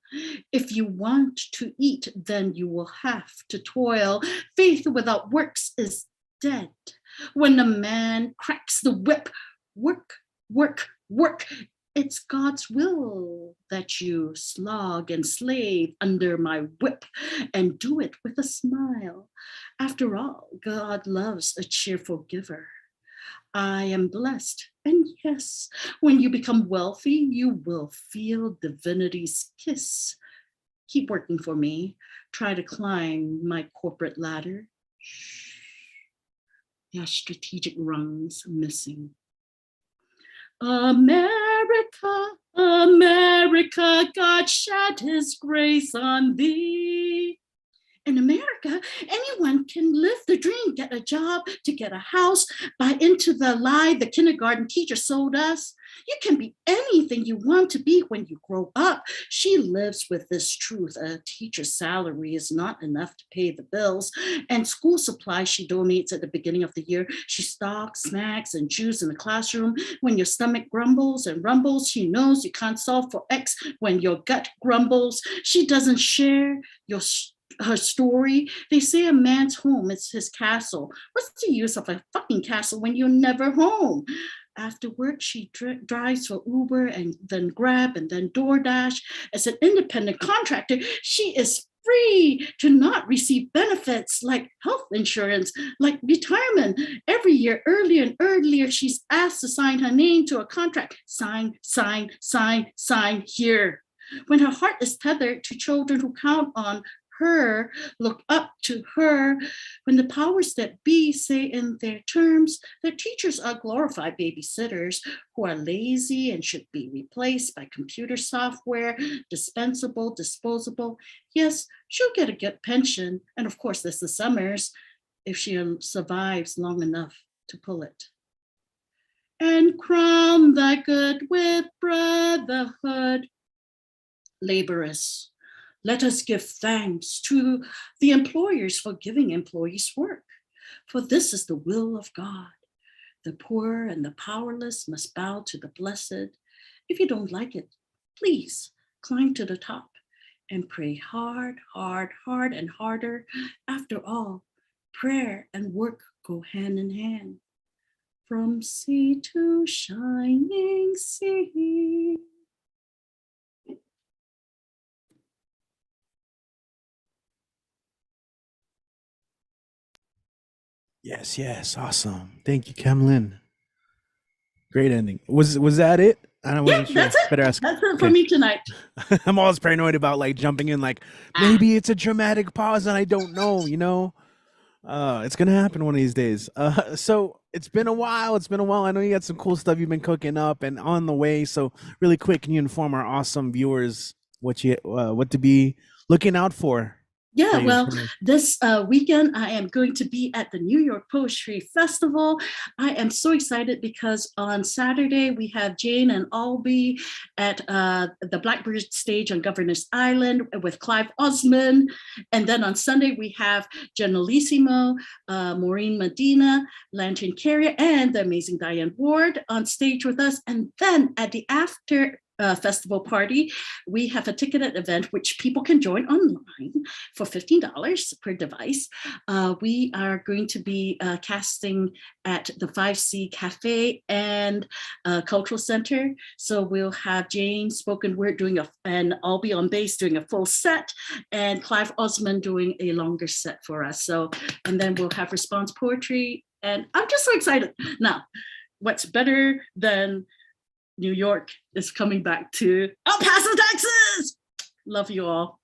If you want to eat, then you will have to toil. Faith without works is dead. When a man cracks the whip, work, work, work, It's God's will that you slog and slave under my whip and do it with a smile. After all, God loves a cheerful giver. I am blessed. And yes, when you become wealthy, you will feel divinity's kiss. Keep working for me. Try to climb my corporate ladder. Shh. There are strategic rungs missing. America, America, God shed his grace on thee. In America, anyone can live the dream, get a job, to get a house, buy into the lie the kindergarten teacher sold us. You can be anything you want to be when you grow up. She lives with this truth. A teacher's salary is not enough to pay the bills, and school supplies she donates at the beginning of the year. She stocks snacks and juice in the classroom. When your stomach grumbles and rumbles, she knows you can't solve for X when your gut grumbles. She doesn't share her story. They say a man's home is his castle. What's the use of a fucking castle when you're never home? After work, she drives for Uber and then Grab and then DoorDash. As an independent contractor, she is free to not receive benefits like health insurance, like retirement. Every year, earlier and earlier, she's asked to sign her name to a contract. Sign, sign, sign, sign here. When her heart is tethered to children who count on her, look up to her, when the powers that be say in their terms that teachers are glorified babysitters who are lazy and should be replaced by computer software, dispensable, disposable, yes, she'll get a good pension. And of course, there's the summers if she survives long enough to pull it. And crown thy good with brotherhood. Laborers, let us give thanks to the employers for giving employees work, for this is the will of God. The poor and the powerless must bow to the blessed. If you don't like it, please climb to the top and pray hard, hard, hard, and harder. After all, prayer and work go hand in hand. From sea to shining sea. Yes, yes, awesome. Thank you, Kemlyn. Great ending. Was that it? I wasn't sure. That's it. Better ask. That's it for me tonight. I'm always paranoid about like jumping in, like maybe it's a dramatic pause and I don't know, you know. It's gonna happen one of these days. So it's been a while. I know you got some cool stuff you've been cooking up and on the way. So really quick, can you inform our awesome viewers what to be looking out for? Yeah, well, this weekend I am going to be at the New York Poetry Festival. I am so excited because on Saturday we have Jane and Albee at the Blackbird stage on Governor's Island with Clive Osmond. And then on Sunday we have Generalissimo, Maureen Medina, Lantern Carrier, and the amazing Diane Ward on stage with us. And then at the after festival party, we have a ticketed event which people can join online for $15 per device. We are going to be casting at the 5C Cafe and Cultural Center. So we'll have Jane spoken word and I'll be on bass doing a full set, and Clive Osmond doing a longer set for us. So, and then we'll have response poetry, and I'm just so excited. Now, what's better than New York is coming back to El Paso, Texas. Love you all.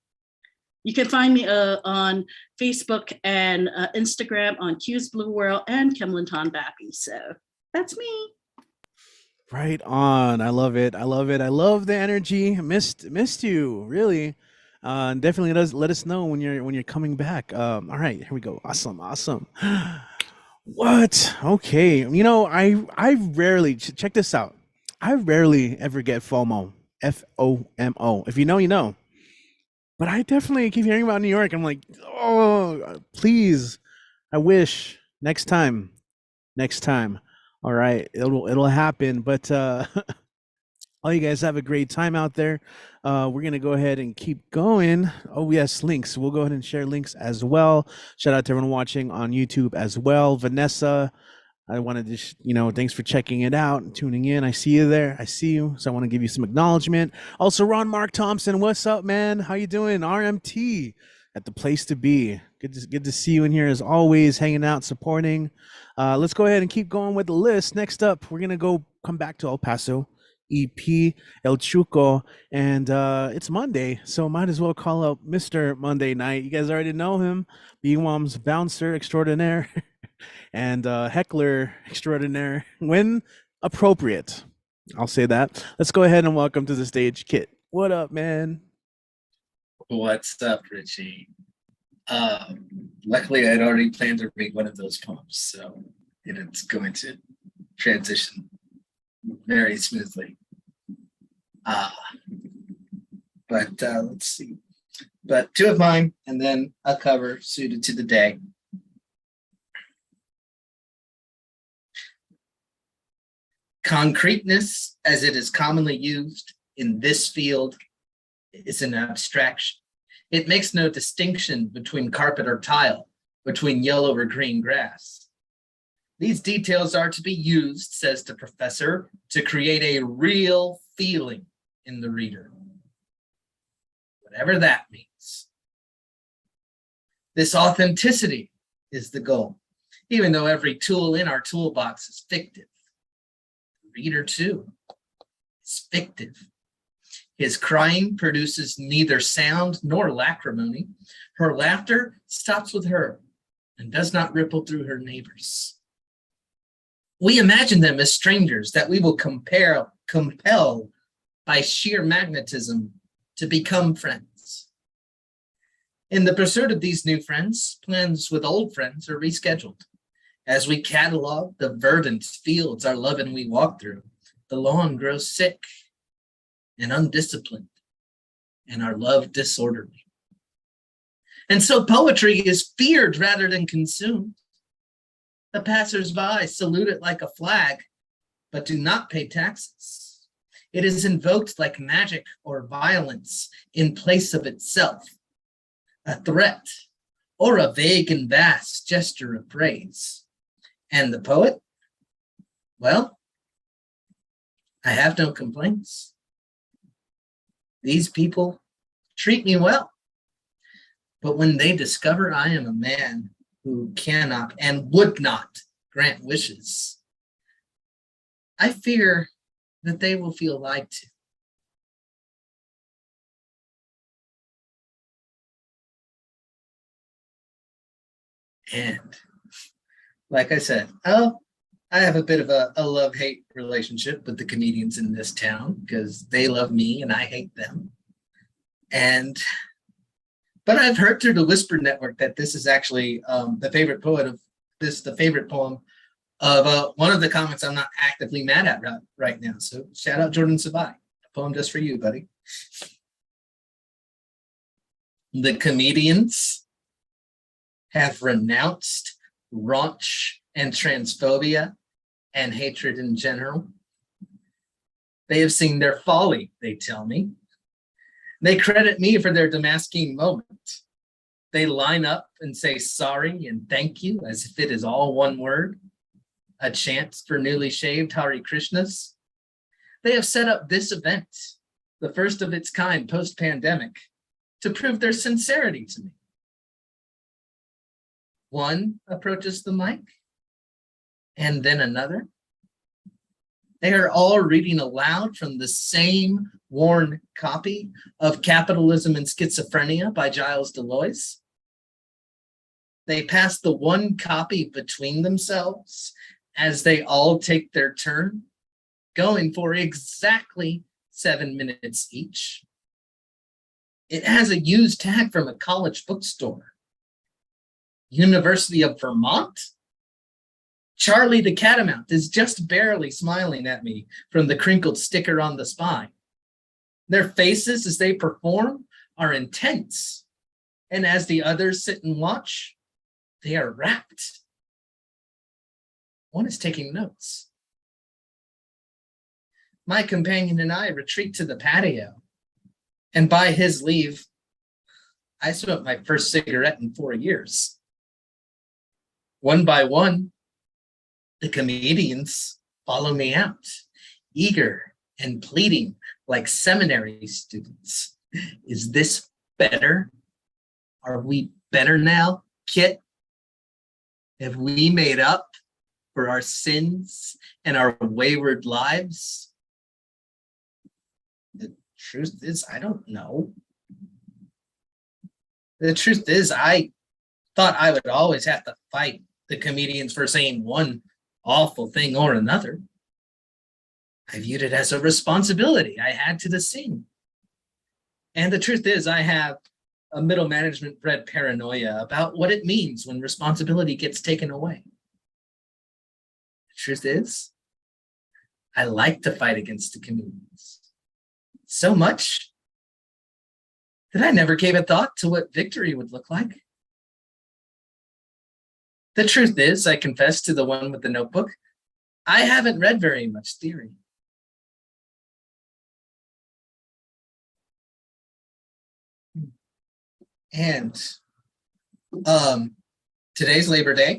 You can find me on Facebook and Instagram on Q's Blue World and Kemlyn Tonbappy. So that's me. Right on. I love it. I love the energy. Missed you, really. Definitely let us know when you're coming back. All right, here we go. Awesome. What? Okay. You know, I rarely check this out. I rarely ever get FOMO, FOMO. If you know, you know. But I definitely keep hearing about New York. I'm like, oh, please. I wish next time. All right, it'll happen. But all you guys have a great time out there. We're gonna go ahead and keep going. Oh yes, links. We'll go ahead and share links as well. Shout out to everyone watching on YouTube as well. Vanessa, I wanted to, thanks for checking it out and tuning in. I see you there. I see you. So I want to give you some acknowledgement. Also, Ron Mark Thompson, what's up, man? How you doing? RMT at the place to be. Good to see you in here as always, hanging out, supporting. Let's go ahead and keep going with the list. Next up, we're going to come back to El Paso, EP, El Chuco, and it's Monday, so might as well call up Mr. Monday Night. You guys already know him, BWOMS bouncer extraordinaire and heckler extraordinaire when appropriate. I'll say that. Let's go ahead and welcome to the stage, Kit. What up, man? What's up, Richie? Luckily, I'd already planned to read one of those poems, so it's going to transition very smoothly. But let's see. But two of mine, and then a cover suited to the day. Concreteness, as it is commonly used in this field, is an abstraction. It makes no distinction between carpet or tile, between yellow or green grass. These details are to be used, says the professor, to create a real feeling in the reader, whatever that means. This authenticity is the goal, even though every tool in our toolbox is fictive. The reader, too, is fictive. His crying produces neither sound nor lacrimony. Her laughter stops with her and does not ripple through her neighbors. We imagine them as strangers that we will compel by sheer magnetism to become friends. In the pursuit of these new friends, plans with old friends are rescheduled. As we catalog the verdant fields our love and we walk through, the lawn grows sick and undisciplined, and our love disorderly. And so poetry is feared rather than consumed. The passers-by salute it like a flag, but do not pay taxes. It is invoked like magic or violence in place of itself, a threat or a vague and vast gesture of praise. And the poet? Well, I have no complaints. These people treat me well, but when they discover I am a man who cannot and would not grant wishes, I fear that they will feel lied to. And like I said, I have a bit of a love-hate relationship with the comedians in this town because they love me and I hate them. But I've heard through the Whisper Network that this is actually the favorite poem of one of the comics I'm not actively mad at right now. So shout out Jordan Sabai, a poem just for you, buddy. The comedians have renounced raunch and transphobia and hatred in general. They have seen their folly, they tell me. They credit me for their Damascene moment. They line up and say sorry and thank you as if it is all one word, a chant for newly shaved Hare Krishnas. They have set up this event, the first of its kind post-pandemic, to prove their sincerity to me. One approaches the mic, and then another. They are all reading aloud from the same worn copy of Capitalism and Schizophrenia by Giles Deloise. They pass the one copy between themselves as they all take their turn, going for exactly 7 minutes each. It has a used tag from a college bookstore. University of Vermont? Charlie the Catamount is just barely smiling at me from the crinkled sticker on the spine. Their faces as they perform are intense, and as the others sit and watch, they are rapt. One is taking notes. My companion and I retreat to the patio, and by his leave, I smoked my first cigarette in 4 years. One by one, The comedians follow me out, eager and pleading like seminary students. Is this better? Are we better now, Kit? Have we made up for our sins and our wayward lives? The truth is, I don't know. The truth is, I thought I would always have to fight the comedians for saying one awful thing or another. I viewed it as a responsibility I had to the scene. And the truth is, I have a middle management bred paranoia about what it means when responsibility gets taken away. The truth is, I like to fight against the comedians so much that I never gave a thought to what victory would look like. The truth is, I confess to the one with the notebook, I haven't read very much theory. And today's Labor Day.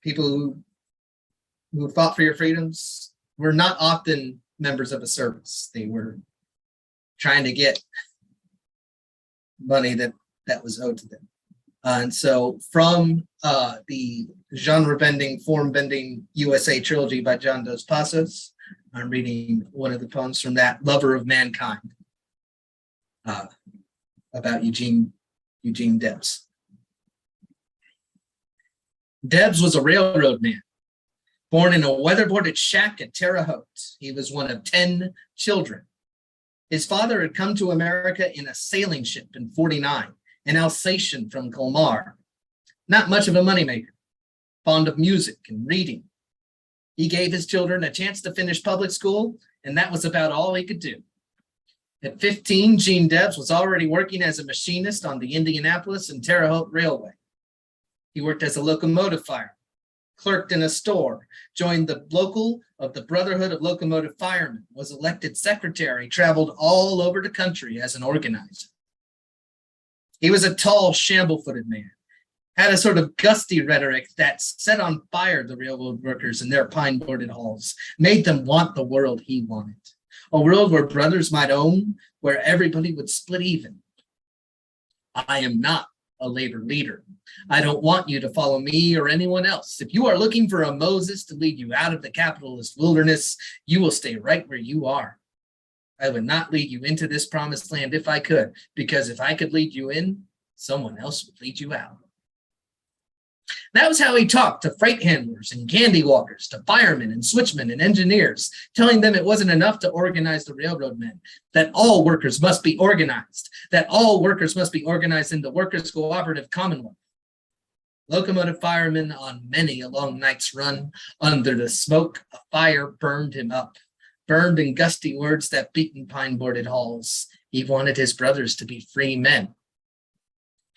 People who fought for your freedoms were not often members of a service. They were trying to get money that was owed to them. And so from the genre-bending, form-bending USA trilogy by John Dos Passos, I'm reading one of the poems from that, Lover of Mankind, about Eugene Debs. Debs was a railroad man, born in a weatherboarded shack at Terre Haute. He was one of 10 children. His father had come to America in a sailing ship in '49, an Alsatian from Colmar. Not much of a moneymaker, fond of music and reading. He gave his children a chance to finish public school, and that was about all he could do. At 15, Gene Debs was already working as a machinist on the Indianapolis and Terre Haute Railway. He worked as a locomotive fireman, clerked in a store, joined the local of the Brotherhood of Locomotive Firemen, was elected secretary, traveled all over the country as an organizer. He was a tall, shamble-footed man, had a sort of gusty rhetoric that set on fire the railroad workers in their pine-boarded halls, made them want the world he wanted. A world where brothers might own, where everybody would split even. I am not a labor leader. I don't want you to follow me or anyone else. If you are looking for a Moses to lead you out of the capitalist wilderness, you will stay right where you are. I would not lead you into this promised land if I could, because if I could lead you in, someone else would lead you out. That was how he talked to freight handlers and candy walkers, to firemen and switchmen and engineers, telling them it wasn't enough to organize the railroad men, that all workers must be organized, that all workers must be organized in the Workers' Cooperative Commonwealth. Locomotive firemen on many a long night's run, under the smoke, a fire burned him up, burned in gusty words that beat in pine-boarded halls. He wanted his brothers to be free men.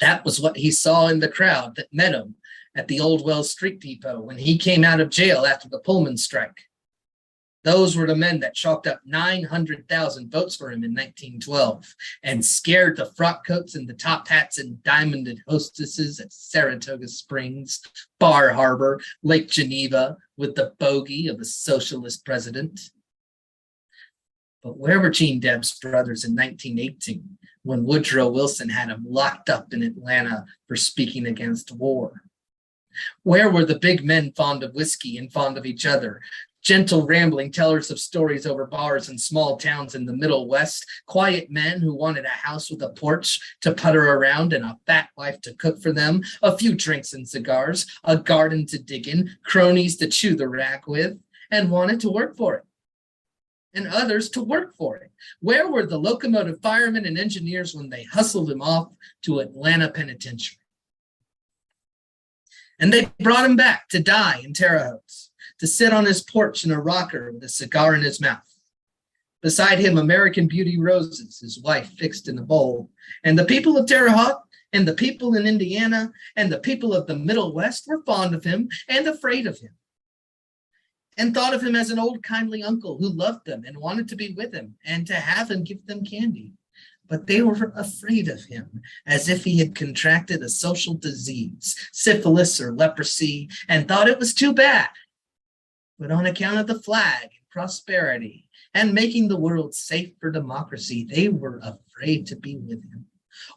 That was what he saw in the crowd that met him at the Old Wells Street Depot when he came out of jail after the Pullman strike. Those were the men that chalked up 900,000 votes for him in 1912 and scared the frock coats and the top hats and diamonded hostesses at Saratoga Springs, Bar Harbor, Lake Geneva with the bogey of a socialist president. But where were Gene Debs' brothers in 1918 when Woodrow Wilson had him locked up in Atlanta for speaking against war? Where were the big men fond of whiskey and fond of each other, gentle rambling tellers of stories over bars in small towns in the Middle West, quiet men who wanted a house with a porch to putter around and a fat wife to cook for them, a few drinks and cigars, a garden to dig in, cronies to chew the rack with, and wanted to work for it, and others to work for it? Where were the locomotive firemen and engineers when they hustled him off to Atlanta Penitentiary? And they brought him back to die in Terre Haute, to sit on his porch in a rocker with a cigar in his mouth. Beside him, American Beauty roses, his wife fixed in a bowl. And the people of Terre Haute, and the people in Indiana, and the people of the Middle West were fond of him and afraid of him, and thought of him as an old kindly uncle who loved them and wanted to be with him and to have him give them candy. but they were afraid of him, as if he had contracted a social disease, syphilis or leprosy, and thought it was too bad. But on account of the flag and prosperity and making the world safe for democracy, they were afraid to be with him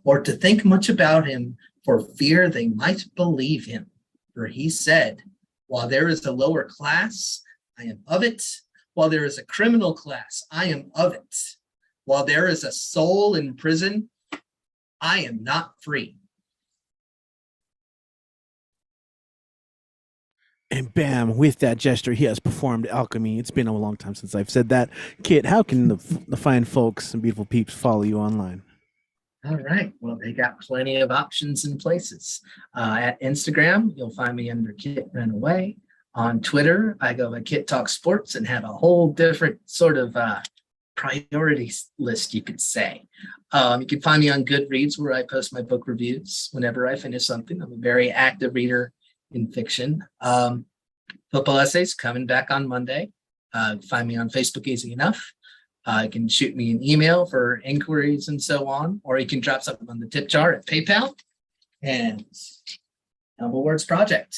or to think much about him, for fear they might believe him. For he said, while there is a lower class, I am of it. While there is a criminal class, I am of it. While there is a soul in prison, I am not free. And bam, with that gesture, he has performed alchemy. It's been a long time since I've said that. Kit, how can the fine folks and beautiful peeps follow you online? All right. Well, they got plenty of options and places. At Instagram, you'll find me under Kit Ran Away. On Twitter, I go by Kit Talk Sports and have a whole different sort of priorities list, you could say. You can find me on Goodreads, where I post my book reviews whenever I finish something. I'm a very active reader in fiction. Football Essays coming back on Monday. Find me on Facebook, easy enough. You can shoot me an email for inquiries and so on, or you can drop something on the tip jar at PayPal. And Humble Words Project.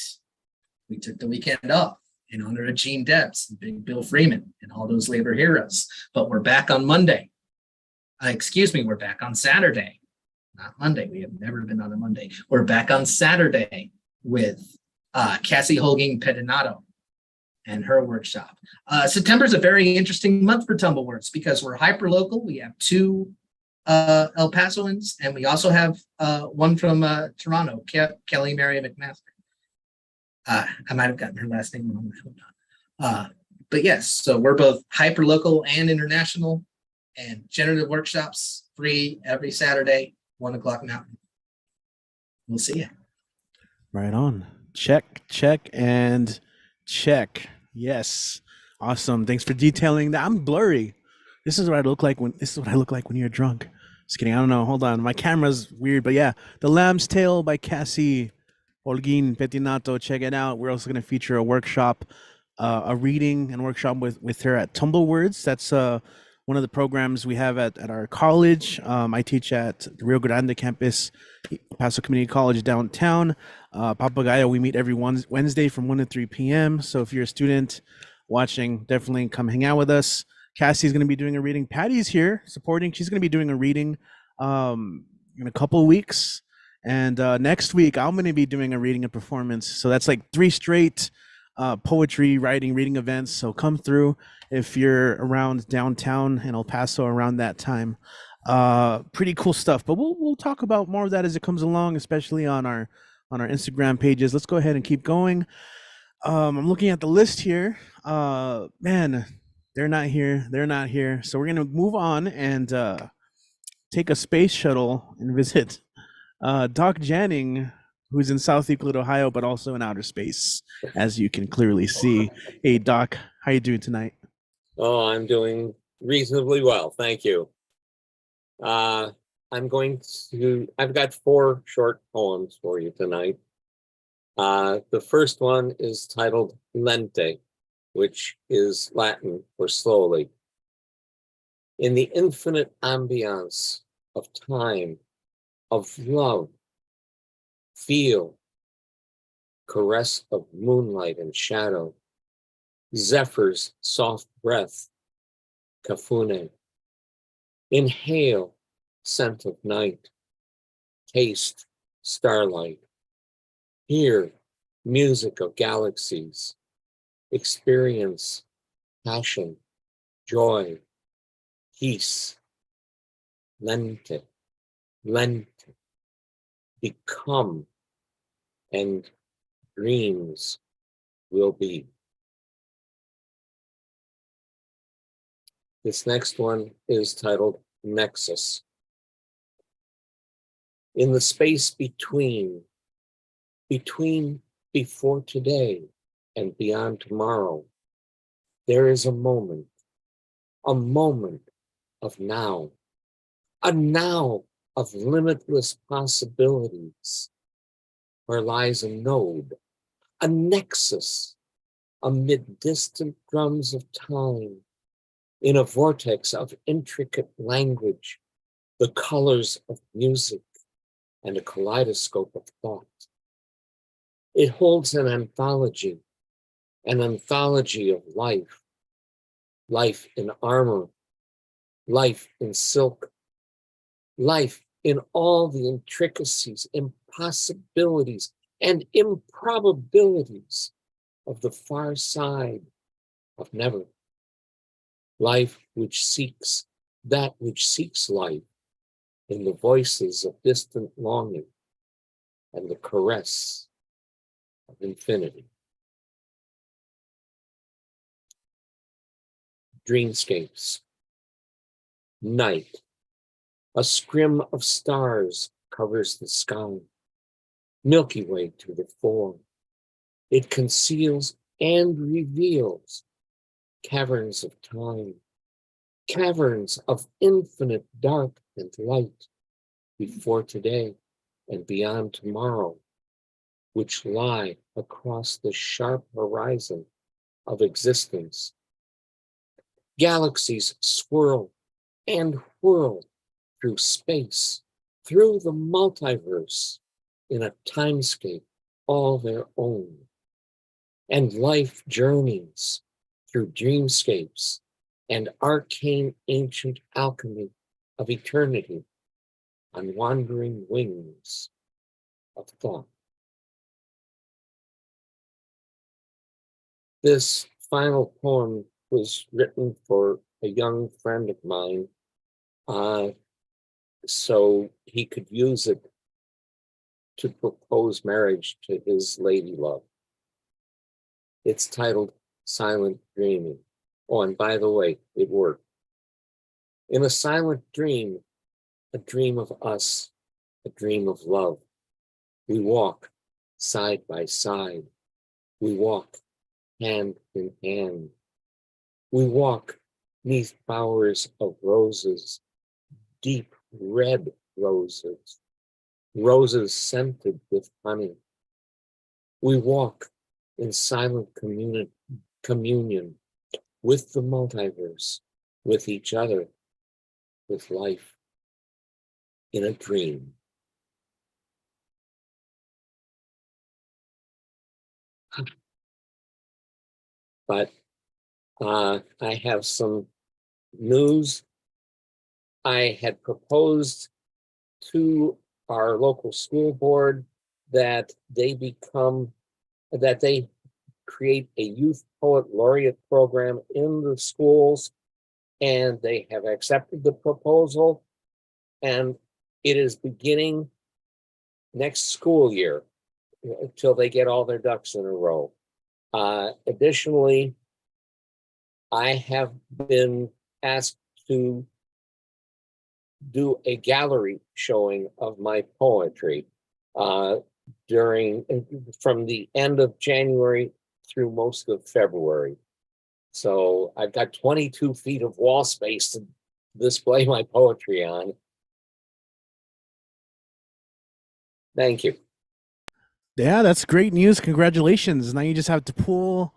We took the weekend off in honor of Gene Debs and Big Bill Freeman and all those labor heroes. But we're back on Monday. We're back on Saturday. Not Monday. We have never been on a Monday. We're back on Saturday with Cassie Holging Pedinato and her workshop. September is a very interesting month for Tumblewords because we're hyper local. We have 2 El Pasoans, and we also have one from Toronto, Kelly Mary McMaster. I might have gotten her last name wrong. But yes, so we're both hyper local and international, and generative workshops free every Saturday, 1 o'clock Mountain. We'll see you. Right on. Check, and check. Yes. Awesome. Thanks for detailing that. I'm blurry. This is what I look like when you're drunk. Just kidding. I don't know. Hold on. My camera's weird, but yeah. The Lamb's Tale by Cassie Holguin Petinato. Check it out. We're also going to feature a workshop, a reading and workshop with her at Tumblewords. That's one of the programs we have at our college. I teach at the Rio Grande campus, Paso Community College downtown. Papagayo, we meet every Wednesday from 1 to 3 p.m. So if you're a student watching, definitely come hang out with us. Cassie's going to be doing a reading. Patty's here supporting. She's going to be doing a reading in a couple of weeks. And next week, I'm going to be doing a reading and performance. So that's like 3 straight poetry, writing, reading events. So come through if you're around downtown in El Paso around that time. Pretty cool stuff. But we'll talk about more of that as it comes along, especially on our Instagram pages. Let's go ahead and keep going. I'm looking at the list here. Man, they're not here. So we're gonna move on and take a space shuttle and visit Doc Janning, who's in South Euclid, Ohio, but also in outer space, as you can clearly see. Hey, Doc, how you doing tonight? Oh, I'm doing reasonably well, thank you. I've got 4 short poems for you tonight. The first one is titled Lente, which is Latin for slowly. In the infinite ambiance of time, of love, feel, caress of moonlight and shadow, Zephyr's soft breath, Kafune. Inhale, scent of night. Taste, starlight. Hear, music of galaxies. Experience, passion, joy, peace. Lente, lente. Become, and dreams will be. This next one is titled Nexus. In the space between before today and beyond tomorrow, there is a moment of now, a now of limitless possibilities, where lies a node, a nexus amid distant drums of time, in a vortex of intricate language, the colors of music, and a kaleidoscope of thought. It holds an anthology of life, life in armor, life in silk, life in all the intricacies, impossibilities, and improbabilities of the far side of never. Life which seeks that which seeks life in the voices of distant longing and the caress of infinity. Dreamscapes. Night. A scrim of stars covers the sky. Milky Way to the fore. It conceals and reveals caverns of time, caverns of infinite dark and light before today and beyond tomorrow, which lie across the sharp horizon of existence. Galaxies swirl and whirl through space, through the multiverse, in a timescape all their own. And life journeys through dreamscapes and arcane ancient alchemy of eternity on wandering wings of thought. This final poem was written for a young friend of mine, so he could use it to propose marriage to his lady love. It's titled Silent Dreaming. Oh, and by the way, it worked. In a silent dream, a dream of us, a dream of love. We walk side by side. We walk hand in hand. We walk 'neath bowers of roses, deep red roses, roses scented with honey. We walk in silent communion with the multiverse, with each other, with life in a dream. But I have some news. I had proposed to our local school board that they create a youth poet laureate program in the schools, and they have accepted the proposal, and it is beginning next school year until they get all their ducks in a row. Additionally, I have been asked to do a gallery showing of my poetry from the end of January through most of February. So I've got 22 feet of wall space to display my poetry on. Thank you. Yeah, that's great news. Congratulations. Now you just have to pull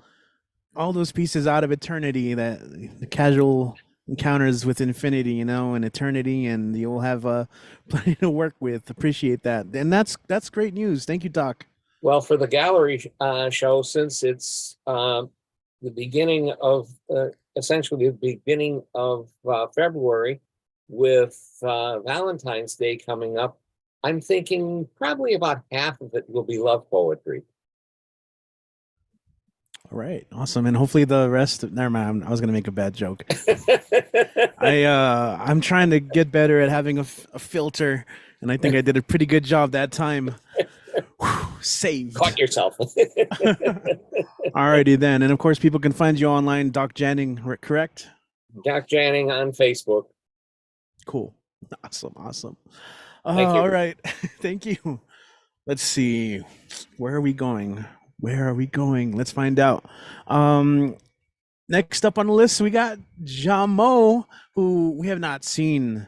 all those pieces out of eternity, that the casual encounters with infinity, and eternity, and you'll have plenty to work with. Appreciate that. And that's great news. Thank you, Doc. Well, for the gallery show, since it's the beginning of essentially the beginning of February, with Valentine's Day coming up, I'm thinking probably about half of it will be love poetry. All right, awesome, and hopefully the rest. Never mind. I was gonna make a bad joke. I'm trying to get better at having a filter, and I think I did a pretty good job that time. Whew, saved. Caught yourself. Alrighty then, and of course, people can find you online, Doc Janning, correct? Doc Janning on Facebook. Cool, awesome. Thank you. All right, thank you. Let's see, where are we going? Let's find out. Next up on the list, we got Jamo, who we have not seen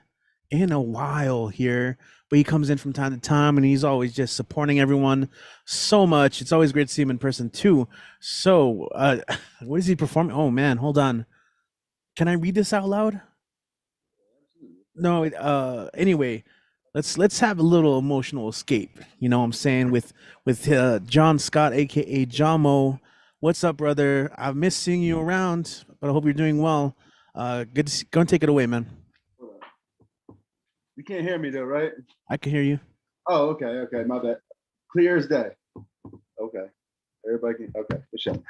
in a while here, but he comes in from time to time, and he's always just supporting everyone so much. It's always great to see him in person too. So, what is he performing? Oh man, hold on. Can I read this out loud? No, anyway, let's have a little emotional escape. You know what I'm saying, with John Scott, aka Jamo. What's up, brother? I've missed seeing you around, but I hope you're doing well. Good to see, go and take it away, man. You can't hear me though, right? I can hear you. Oh, okay, my bad. Clear as day. Okay. Everybody can, okay, for sure.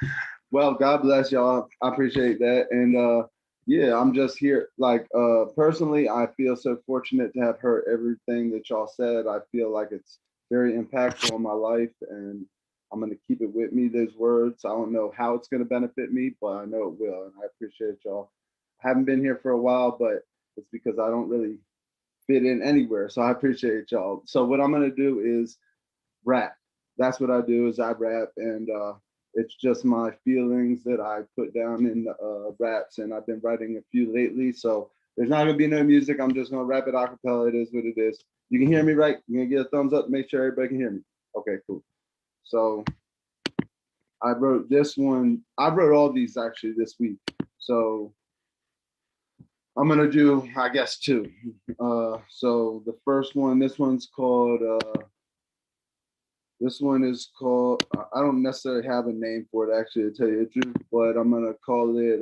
Well, God bless y'all. I appreciate that. And yeah, I'm just here. Like personally, I feel so fortunate to have heard everything that y'all said. I feel like it's very impactful on my life, and I'm gonna keep it with me, those words. I don't know how it's gonna benefit me, but I know it will. And I appreciate y'all. I haven't been here for a while, but it's because I don't really fit in anywhere. So I appreciate y'all. So what I'm gonna do is rap. That's what I do, is I rap, and it's just my feelings that I put down in raps, and I've been writing a few lately. So there's not gonna be no music. I'm just gonna rap it a cappella. It is what it is. You can hear me, right? You gonna get a thumbs up to make sure everybody can hear me. Okay, cool. So I wrote this one. I wrote all these actually this week. So I'm gonna do, I guess, two. So the first one, this one's called. This one is called, I don't necessarily have a name for it actually, to tell you the truth, but I'm gonna call it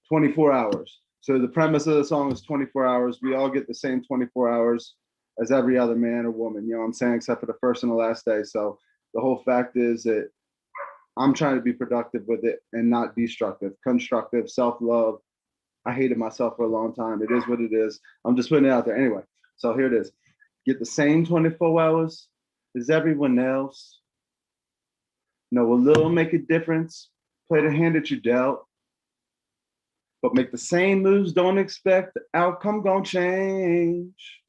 24 hours. So the premise of the song is 24 hours. We all get the same 24 hours as every other man or woman, you know what I'm saying, except for the first and the last day. So the whole fact is that I'm trying to be productive with it and not destructive, constructive, self-love. I hated myself for a long time. It is what it is. I'm just putting it out there. Anyway, so here it is. Get the same 24 hours as everyone else. Know a little make a difference. Play the hand that you dealt. But make the same moves, don't expect the outcome gonna change.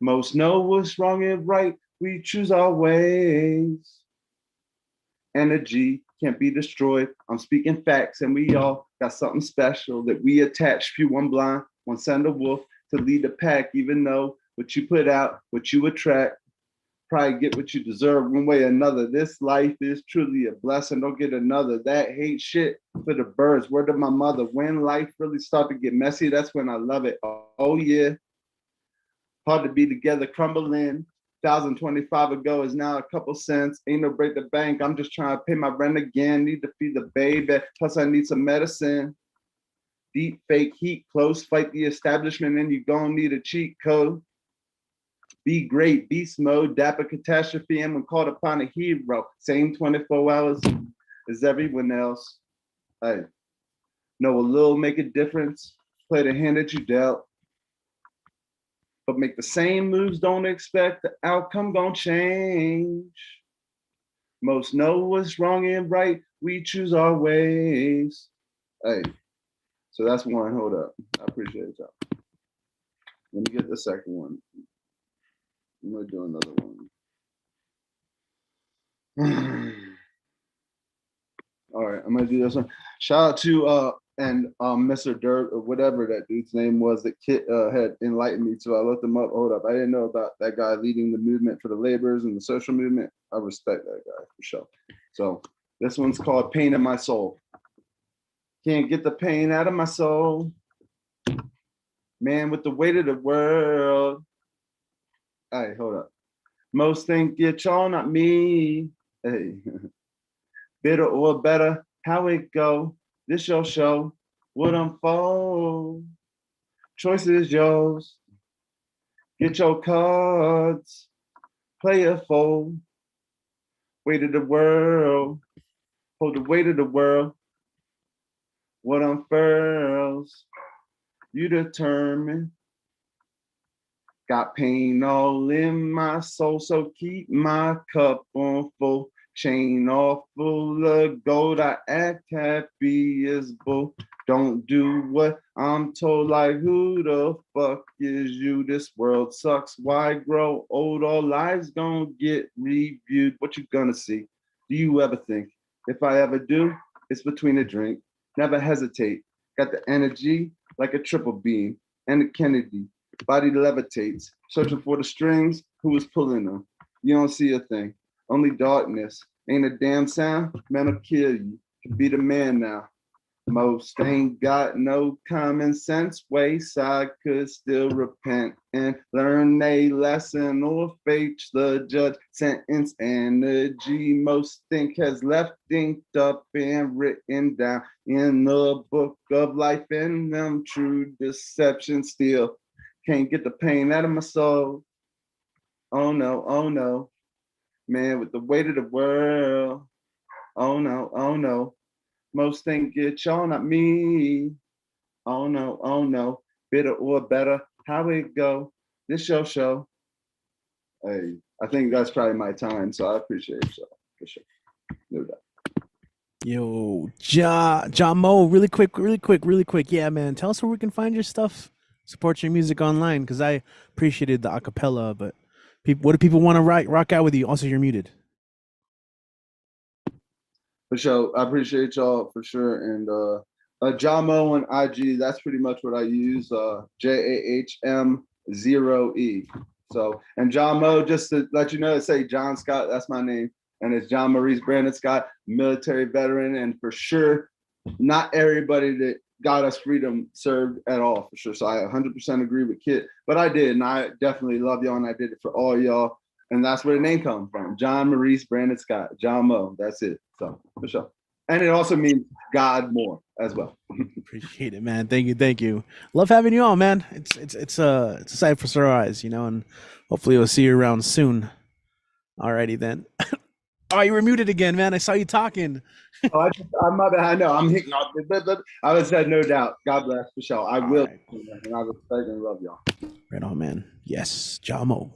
Most know what's wrong and right. We choose our ways. Energy can't be destroyed. I'm speaking facts, and we all got something special that we attach. Few one blind, one send a wolf to lead the pack, even though what you put out, what you attract, probably get what you deserve one way or another. This life is truly a blessing. Don't get another. That hate shit for the birds. Word of my mother. When life really start to get messy, that's when I love it. Oh yeah. Hard to be together, crumbling. 1,025 ago is now a couple cents. Ain't no break the bank. I'm just trying to pay my rent again. Need to feed the baby. Plus I need some medicine. Deep fake heat, close, fight the establishment, and you gonna need a cheat code. Be great, beast mode, dapper catastrophe, and when called upon a hero. Same 24 hours as everyone else. Hey, know a little make a difference. Play the hand that you dealt. But make the same moves, don't expect the outcome gonna change. Most know what's wrong and right. We choose our ways. Hey, so that's one. Hold up. I appreciate y'all. Let me get the second one. I'm gonna do another one. All right, I'm gonna do this one. Shout out to Mr. Dirt, or whatever that dude's name was that Kit had enlightened me to. I looked him up. Hold up, I didn't know about that guy leading the movement for the laborers and the social movement. I respect that guy for sure. So this one's called Pain in My Soul. Can't get the pain out of my soul. Man, with the weight of the world. All right, hold up. Most think it's all not me. Hey. Bitter or better, how it go? This your show would unfold. Choice is yours. Get your cards. Play a fold. Weight of the world. Hold the weight of the world. What unfurls? You determine. Got pain all in my soul, so keep my cup on full. Chain off full of gold, I act happy as bull. Don't do what I'm told, like who the fuck is you? This world sucks, why grow old? All lives gonna get reviewed. What you gonna see? Do you ever think? If I ever do, it's between a drink. Never hesitate. Got the energy like a triple beam and a Kennedy. Body levitates, searching for the strings, who is pulling them? You don't see a thing. Only darkness. Ain't a damn sound, man will kill you. Can be the man now. Most ain't got no common sense. Wayside could still repent and learn a lesson or face the judge sentence. Energy most think has left inked up and written down in the book of life, and them true deception still can't get the pain out of my soul. Oh no, man, with the weight of the world. Oh no. Most think it's y'all, not me. Oh no. Bitter or better, how it go? This your show. Hey, I think that's probably my time, so I appreciate you for sure. No doubt. Yo, John Mo, really quick. Yeah, man. Tell us where we can find your stuff. Support your music online, because I appreciated the acapella, but what do people want to rock out with you? Also, you're muted. For sure. I appreciate y'all for sure. And John Mo on IG, that's pretty much what I use. JAHM0E. So, and John Mo, just to let you know, say John Scott, that's my name. And it's John Maurice Brandon Scott, military veteran. And for sure, not everybody that got us freedom served at all, for sure. So I 100% agree with Kit, but I did. And I definitely love y'all, and I did it for all y'all. And that's where the name comes from. John Maurice Brandon Scott, John Mo. That's it. So for sure. And it also means God more as well. Appreciate it, man. Thank you. Love having you on, man. It's a sight for sore eyes, and hopefully we'll see you around soon. Alrighty then. Oh, you were muted again, man. I saw you talking. I'm my bad. I know. I'm hitting off. I would say no doubt. God bless for sure. I will. Right. And I respect and love y'all. Right on, man. Yes, Jamo.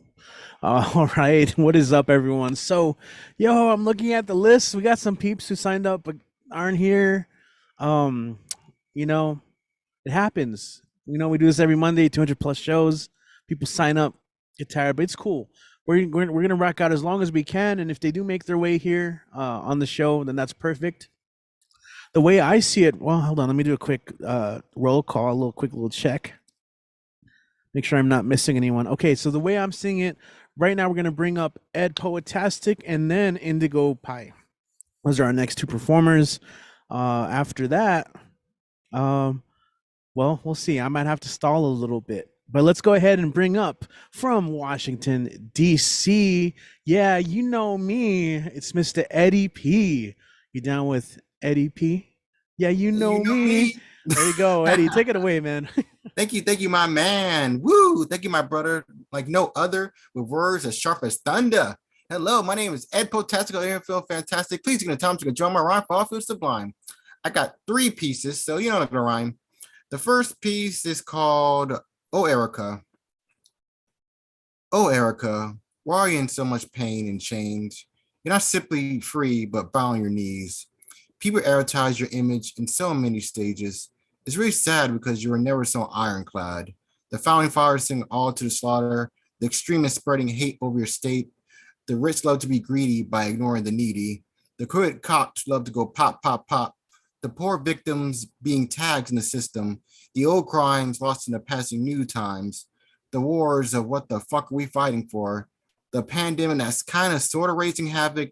All right. What is up, everyone? So, I'm looking at the list. We got some peeps who signed up but aren't here. It happens. We do this every Monday, 200 plus shows. People sign up, get tired, but it's cool. We're gonna rock out as long as we can, and if they do make their way here on the show, then that's perfect. The way I see it, well, hold on, let me do a quick roll call, a little check. Make sure I'm not missing anyone. Okay, so the way I'm seeing it, right now we're gonna bring up Ed Poetastic and then Indigo Pie. Those are our next two performers. After that, well, we'll see. I might have to stall a little bit. But let's go ahead and bring up from Washington, D.C. Yeah, you know me. It's Mr. Eddie P. You down with Eddie P? Yeah, you know me. There you go, Eddie. Take it away, man. Thank you, my man. Woo! Thank you, my brother. Like no other, with words as sharp as thunder. Hello, my name is Ed Potastical, Air Feel Fantastic. Please take the time to drum my rhyme for all feel sublime. I got 3 pieces, so you know I'm gonna rhyme. The first piece is called Oh Erica, why are you in so much pain and change? You're not simply free, but bow on your knees. People advertise your image in so many stages. It's really sad because you were never so ironclad. The founding fathers sing all to the slaughter, the extremists spreading hate over your state. The rich love to be greedy by ignoring the needy. The crooked cops love to go pop, pop, pop. The poor victims being tagged in the system. The old crimes lost in the passing new times, the wars of what the fuck are we fighting for, the pandemic that's kind of sort of raising havoc,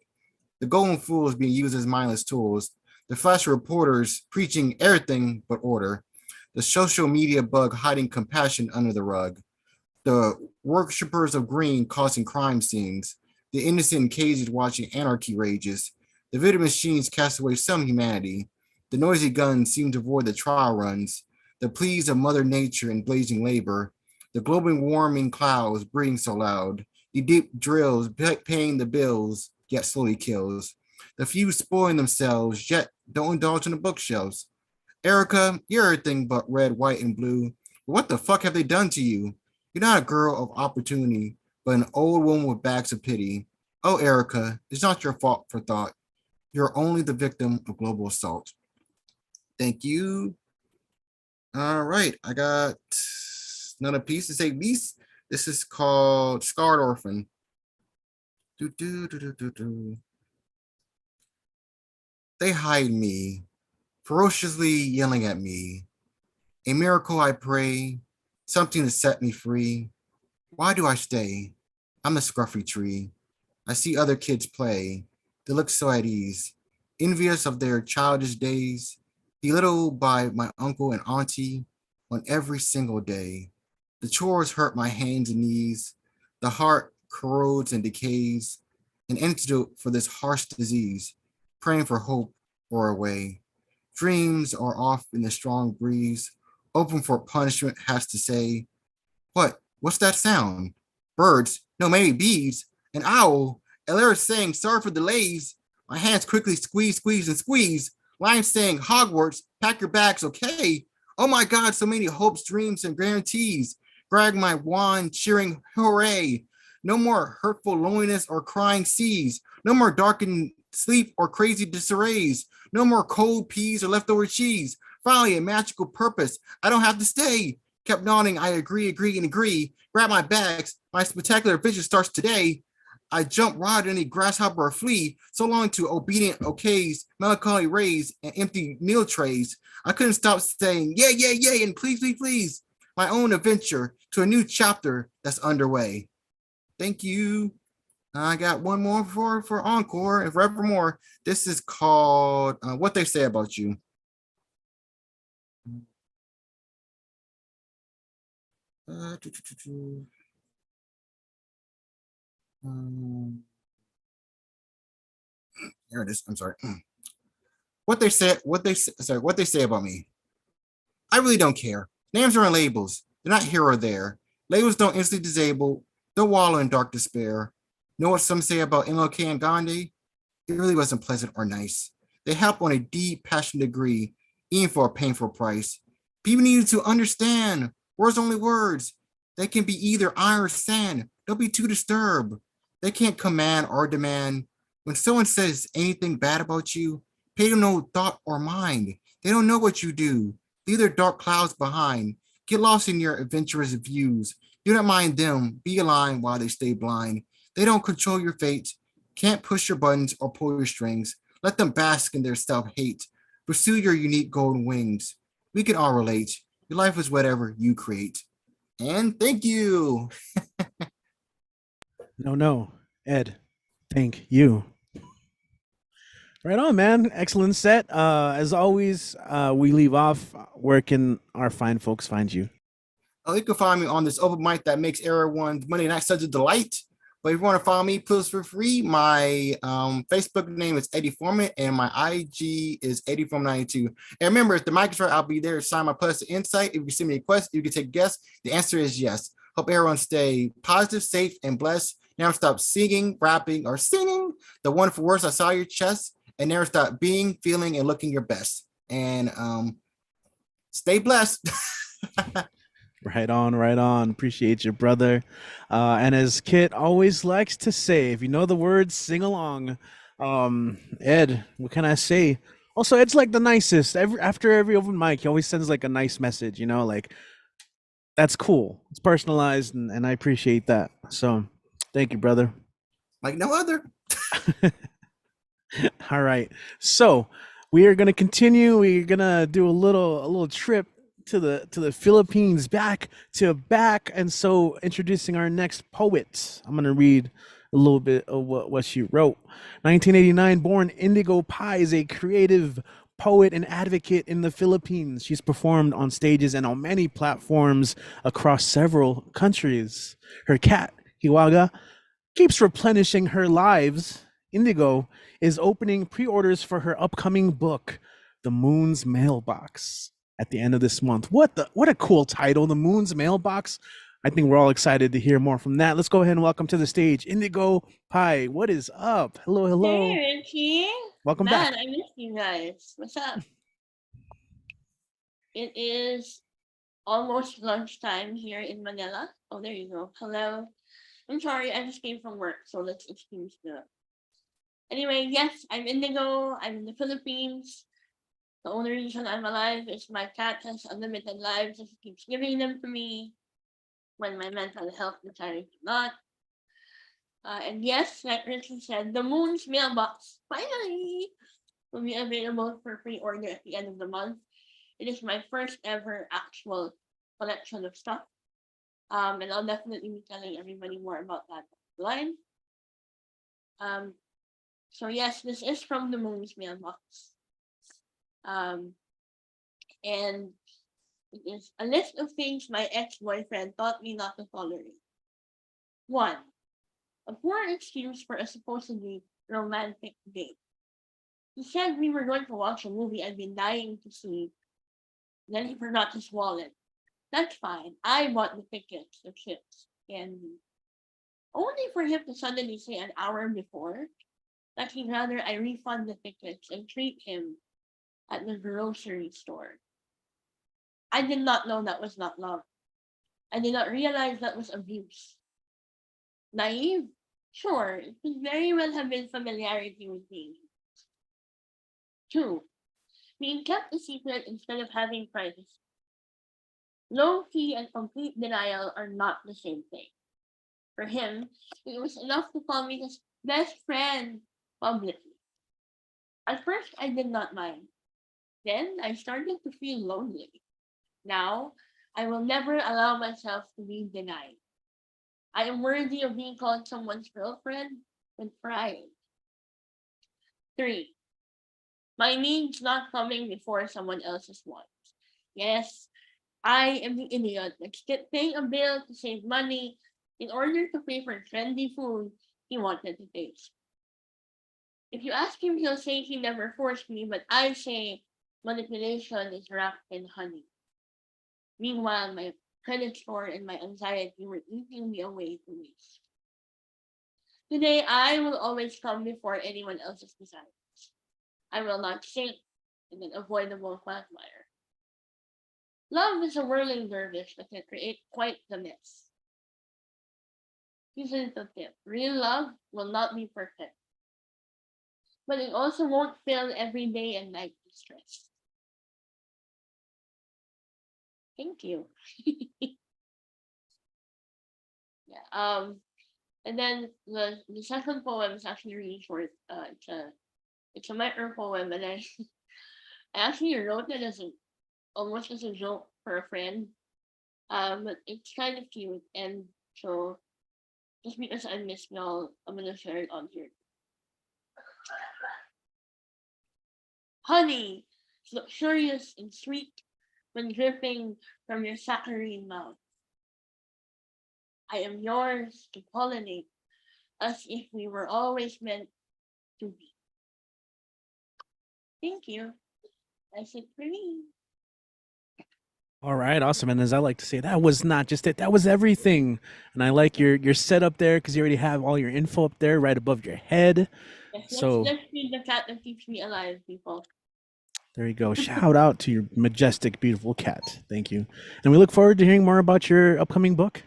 the golden fools being used as mindless tools, the flash reporters preaching everything but order, the social media bug hiding compassion under the rug, the worshippers of green causing crime scenes, the innocent in cages watching anarchy rages, the video machines cast away some humanity, the noisy guns seem to avoid the trial runs, the pleas of Mother Nature in blazing labor, the global warming clouds breathing so loud, the deep drills paying the bills, yet slowly kills, the few spoiling themselves, yet don't indulge in the bookshelves. Erica, you're everything but red, white, and blue. But what the fuck have they done to you? You're not a girl of opportunity, but an old woman with bags of pity. Oh, Erica, it's not your fault for thought. You're only the victim of global assault. Thank you. All right, I got another piece to say this. This is called Scarred Orphan. They hide me, ferociously yelling at me. A miracle I pray, something to set me free. Why do I stay? I'm a scruffy tree. I see other kids play. They look so at ease, envious of their childish days. belittled by my uncle and auntie on every single day. The chores hurt my hands and knees. The heart corrodes and decays. An antidote for this harsh disease, praying for hope or a way. Dreams are off in the strong breeze. Open for punishment has to say, what? What's that sound? Birds? No, maybe bees. An owl? A lyric saying, sorry for delays. My hands quickly squeeze, squeeze, and squeeze. Lines saying, Hogwarts, pack your bags, okay? Oh my God, so many hopes, dreams, and guarantees. Grab my wand, cheering, hooray. No more hurtful loneliness or crying seas. No more darkened sleep or crazy disarrays. No more cold peas or leftover cheese. Finally, a magical purpose. I don't have to stay. Kept nodding, I agree, agree, and agree. Grab my bags. My spectacular vision starts today. I jump right any grasshopper or flea, so long to obedient okays, melancholy rays, and empty meal trays. I couldn't stop saying, yeah, yeah, yeah, and please, please, please. My own adventure to a new chapter that's underway. Thank you. I got one more for encore and forevermore. This is called What They Say About You. Here it is. I'm sorry. What they say about me. I really don't care. Names are in labels. They're not here or there. Labels don't instantly disable. Don't wallow in dark despair. Know what some say about MLK and Gandhi? It really wasn't pleasant or nice. They help on a deep, passionate degree, even for a painful price. People need to understand. Words only words. They can be either iron or sand. Don't be too disturbed. They can't command or demand. When someone says anything bad about you, pay them no thought or mind. They don't know what you do. Leave their dark clouds behind. Get lost in your adventurous views. Do not mind them. Be aligned while they stay blind. They don't control your fate. Can't push your buttons or pull your strings. Let them bask in their self-hate. Pursue your unique golden wings. We can all relate. Your life is whatever you create. And thank you. No, Ed. Thank you. Right on, man. Excellent set. As always, we leave off. Where can our fine folks find you? You can find me on this open mic that makes everyone's Monday night such a delight. But if you want to follow me, please for free. My Facebook name is Eddie Foreman, and my IG is EddieForeman92. And remember, if the mic is right, I'll be there to sign my positive insight. If you send me a question, you can take a guess. The answer is yes. Hope everyone stay positive, safe, and blessed. Never stop singing, rapping, or singing the wonderful words I saw your chest, and never stop being, feeling, and looking your best. And stay blessed. Right on, right on. Appreciate you, brother. And as Kit always likes to say, if you know the words, sing along. Ed, what can I say? Also, Ed's like the nicest. After every open mic, he always sends like a nice message, like that's cool. It's personalized, and I appreciate that. So thank you, brother. Like no other. All right. So we are gonna continue. We're gonna do a little trip to the Philippines, back, and so introducing our next poet. I'm gonna read a little bit of what she wrote. 1989 born Indigo Pai is a creative poet and advocate in the Philippines. She's performed on stages and on many platforms across several countries. Her cat, Hiwaga, keeps replenishing her lives. Indigo is opening pre-orders for her upcoming book, The Moon's Mailbox, at the end of this month. What a cool title, The Moon's Mailbox. I think we're all excited to hear more from that. Let's go ahead and welcome to the stage Indigo Pai. What is up? Hello. Hey, Richie. Welcome Man, back. I miss you guys. What's up? It is almost lunchtime here in Manila. Oh, there you go. Hello. I'm sorry, I just came from work, so let's excuse the. Anyway, yes, I'm Indigo. I'm in the Philippines. The only reason I'm alive is my cat has unlimited lives and keeps giving them to me when my mental health decided to not. And yes, like Richie said, the Moon's Mailbox finally will be available for pre-order at the end of the month. It is my first ever actual collection of stuff. And I'll definitely be telling everybody more about that online. So yes, this is from the Moon's Mailbox. And it is a list of things my ex-boyfriend taught me not to tolerate. 1. A poor excuse for a supposedly romantic date. He said we were going to watch a movie I'd been dying to see. Then he forgot his wallet. That's fine. I bought the tickets, the chips, candy. Only for him to suddenly say an hour before that he'd rather I refund the tickets and treat him at the grocery store. I did not know that was not love. I did not realize that was abuse. Naive? Sure, it could very well have been familiarity with me. 2. Being kept a secret instead of having privacy. Low key and complete denial are not the same thing. For him, it was enough to call me his best friend publicly. At first, I did not mind. Then I started to feel lonely. Now, I will never allow myself to be denied. I am worthy of being called someone's girlfriend with pride. 3. My needs not coming before someone else's wants. Yes, I am the idiot that's paying a bill to save money in order to pay for trendy food he wanted to taste. If you ask him, he'll say he never forced me, but I say manipulation is wrapped in honey. Meanwhile, my credit score and my anxiety were eating me away to waste. Today, I will always come before anyone else's desires. I will not sink in an avoidable quagmire. Love is a whirling dervish that can create quite the mess. Here's a little tip. Real love will not be perfect, but it also won't fill every day and night with stress. Thank you. Yeah. And then the second poem is actually really short. It's a micro poem, and I actually wrote it as almost as a joke for a friend. But it's kind of cute, and so just because I miss y'all, I'm gonna share it on here. Honey, it's luxurious and sweet when dripping from your saccharine mouth. I am yours to pollinate, as if we were always meant to be. Thank you. That's it for me. All right, awesome. And as I like to say, that was not just it, that was everything. And I like your setup there because you already have all your info up there right above your head. Yes, So let's feed the cat that keeps me alive, people. there you go. Shout out to your majestic, beautiful cat. Thank you. And we look forward to hearing more about your upcoming book.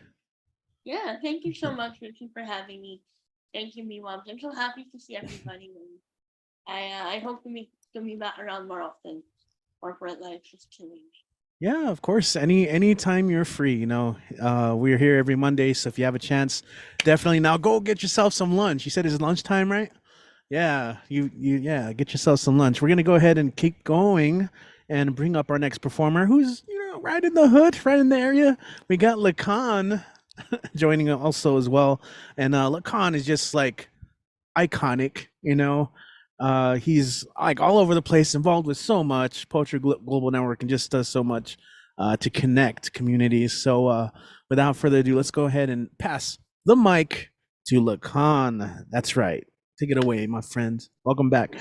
Yeah, thank you so much, Richie, for having me. Thank you, BWOMS. I'm so happy to see everybody. I hope to be back around more often. Corporate life is killing me. Yeah, of course. Anytime you're free, we're here every Monday. So if you have a chance, definitely now go get yourself some lunch. You said it's lunchtime, right? Yeah, yeah, get yourself some lunch. We're gonna go ahead and keep going and bring up our next performer, who's right in the hood, right in the area. We got Lacan joining also as well, and Lacan is just like iconic. He's like all over the place, involved with so much Poetry Global Network, and just does so much to connect communities. So without further ado, let's go ahead and pass the mic to Lacan. That's right. Take it away, my friend. Welcome back.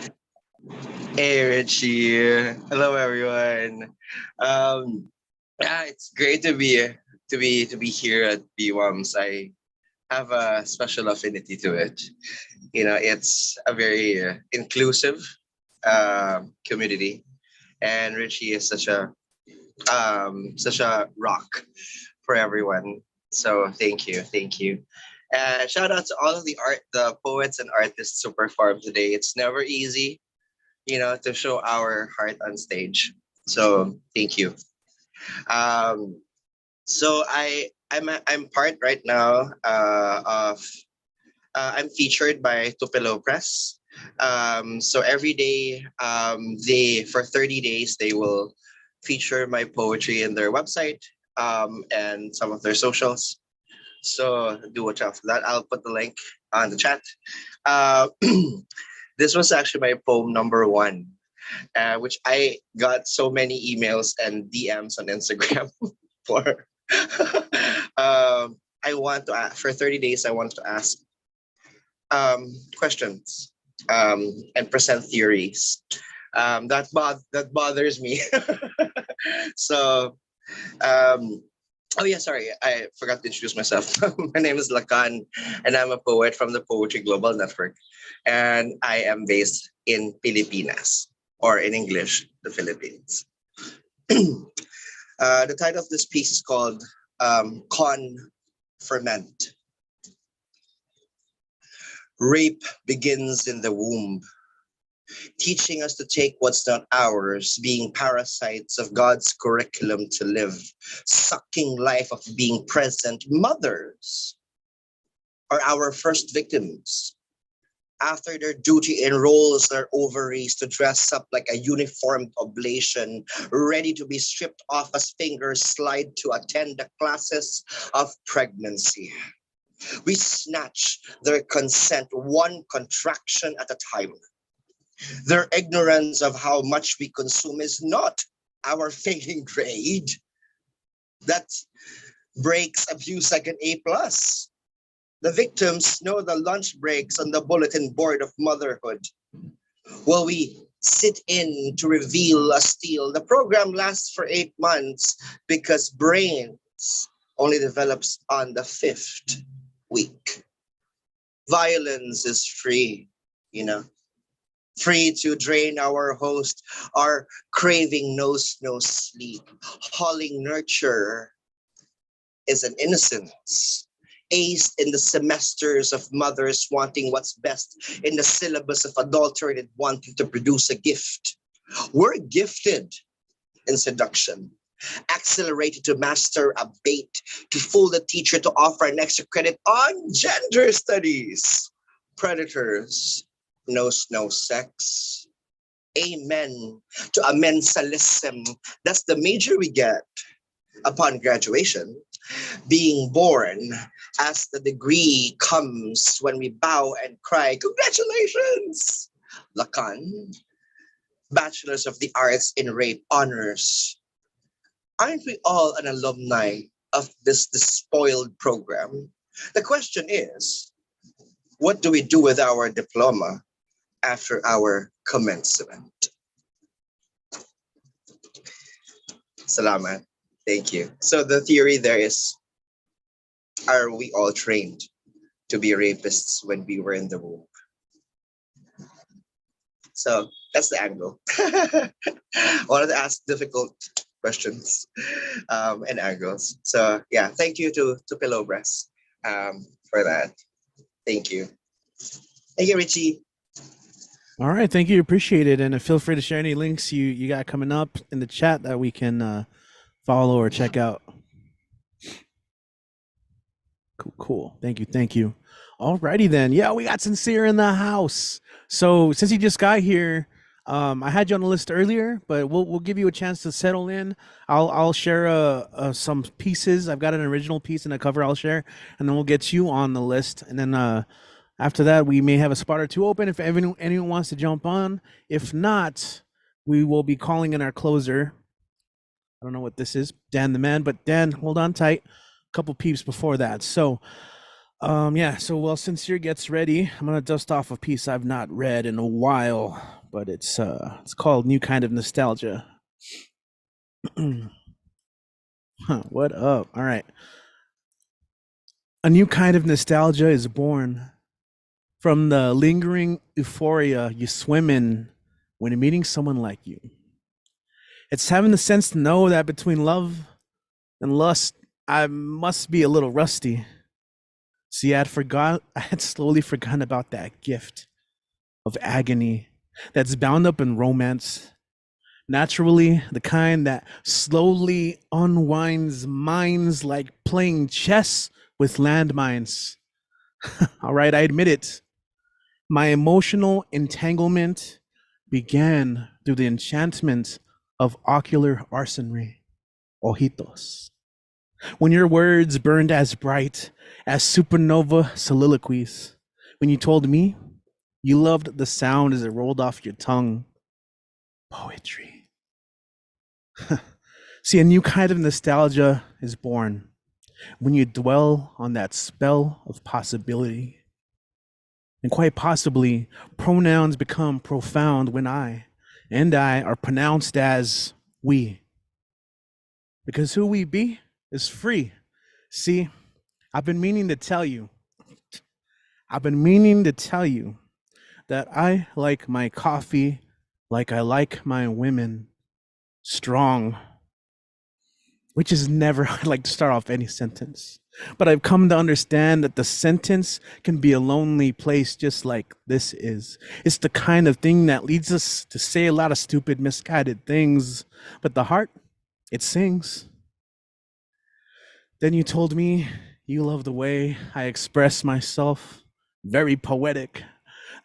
Hey Richie. Hello everyone. Yeah, it's great to be here at BWOMS. I have a special affinity to it. It's a very inclusive community, and Richie is such a rock for everyone. So thank you. Shout out to all of the poets and artists who perform today. It's never easy, to show our heart on stage. So thank you. So I'm part right now of I'm featured by Tupelo Press. So every day, for 30 days they will feature my poetry in their website and some of their socials. So do watch out for that. I'll put the link on the chat. This was actually my poem number 1. which I got so many emails and DMs on Instagram for. I want to ask, for 30 days, I want to ask questions and present theories. That bothers me. So, oh yeah, sorry, I forgot to introduce myself. My name is Lacan, and I'm a poet from the Poetry Global Network, and I am based in Pilipinas, or in English, the Philippines. The title of this piece is called Ferment. Rape begins in the womb, teaching us to take what's not ours, being parasites of God's curriculum to live, sucking life of being present. Mothers are our first victims. After their duty enrolls their ovaries to dress up like a uniformed oblation, ready to be stripped off as fingers slide to attend the classes of pregnancy. We snatch their consent one contraction at a time. Their ignorance of how much we consume is not our failing grade. That breaks abuse like an A+. The victims know the lunch breaks on the bulletin board of motherhood. While we sit in to reveal a steal, the program lasts for 8 months because brains only develops on the 5th week. Violence is free, free to drain our host. Our craving knows no sleep. Hauling nurture is an innocence. Aced in the semesters of mothers wanting what's best in the syllabus of adulterated wanting to produce a gift. We're gifted in seduction, accelerated to master a bait, to fool the teacher to offer an extra credit on gender studies. Predators knows no sex. Amen to amensalism. That's the major we get upon graduation. Being born as the degree comes when we bow and cry, congratulations! Lacan, Bachelors of the Arts in Rape honors. Aren't we all an alumni of this despoiled program? The question is, what do we do with our diploma after our commencement? Salamat. Thank you. So the theory there is, are we all trained to be rapists when we were in the womb? So that's the angle. I wanted to ask difficult questions and angles. So yeah, thank you to Pilobras for that. Thank you. Thank you, Richie. All right, thank you. Appreciate it. And feel free to share any links you got coming up in the chat that we can follow or check out. Cool. Thank you. Alrighty then. Yeah, we got Sincere in the house. So since you just got here, I had you on the list earlier, but we'll give you a chance to settle in. I'll share some pieces. I've got an original piece and a cover I'll share, and then we'll get you on the list. And then after that, we may have a spot or two open if anyone wants to jump on. If not, we will be calling in our closer. I don't know what this is, Dan the Man, but Dan, hold on tight. A couple peeps before that. So, so while Sincere gets ready, I'm gonna dust off a piece I've not read in a while, but it's called New Kind of Nostalgia. What up? All right. A new kind of nostalgia is born from the lingering euphoria you swim in when meeting someone like you. It's having the sense to know that between love and lust, I must be a little rusty. See, I had slowly forgotten about that gift of agony that's bound up in romance. Naturally, the kind that slowly unwinds minds like playing chess with landmines. All right, I admit it. My emotional entanglement began through the enchantment of ocular arsenry, ojitos. When your words burned as bright as supernova soliloquies. When you told me you loved the sound as it rolled off your tongue. Poetry. See, a new kind of nostalgia is born when you dwell on that spell of possibility. And quite possibly, pronouns become profound when I and I are pronounced as we. Because who we be is free. See, I've been meaning to tell you that I like my coffee like I like my women strong, which is never how I like to start off any sentence. But I've come to understand that the sentence can be a lonely place just like this is. It's the kind of thing that leads us to say a lot of stupid, misguided things, but the heart, it sings. Then you told me you love the way I express myself, very poetic.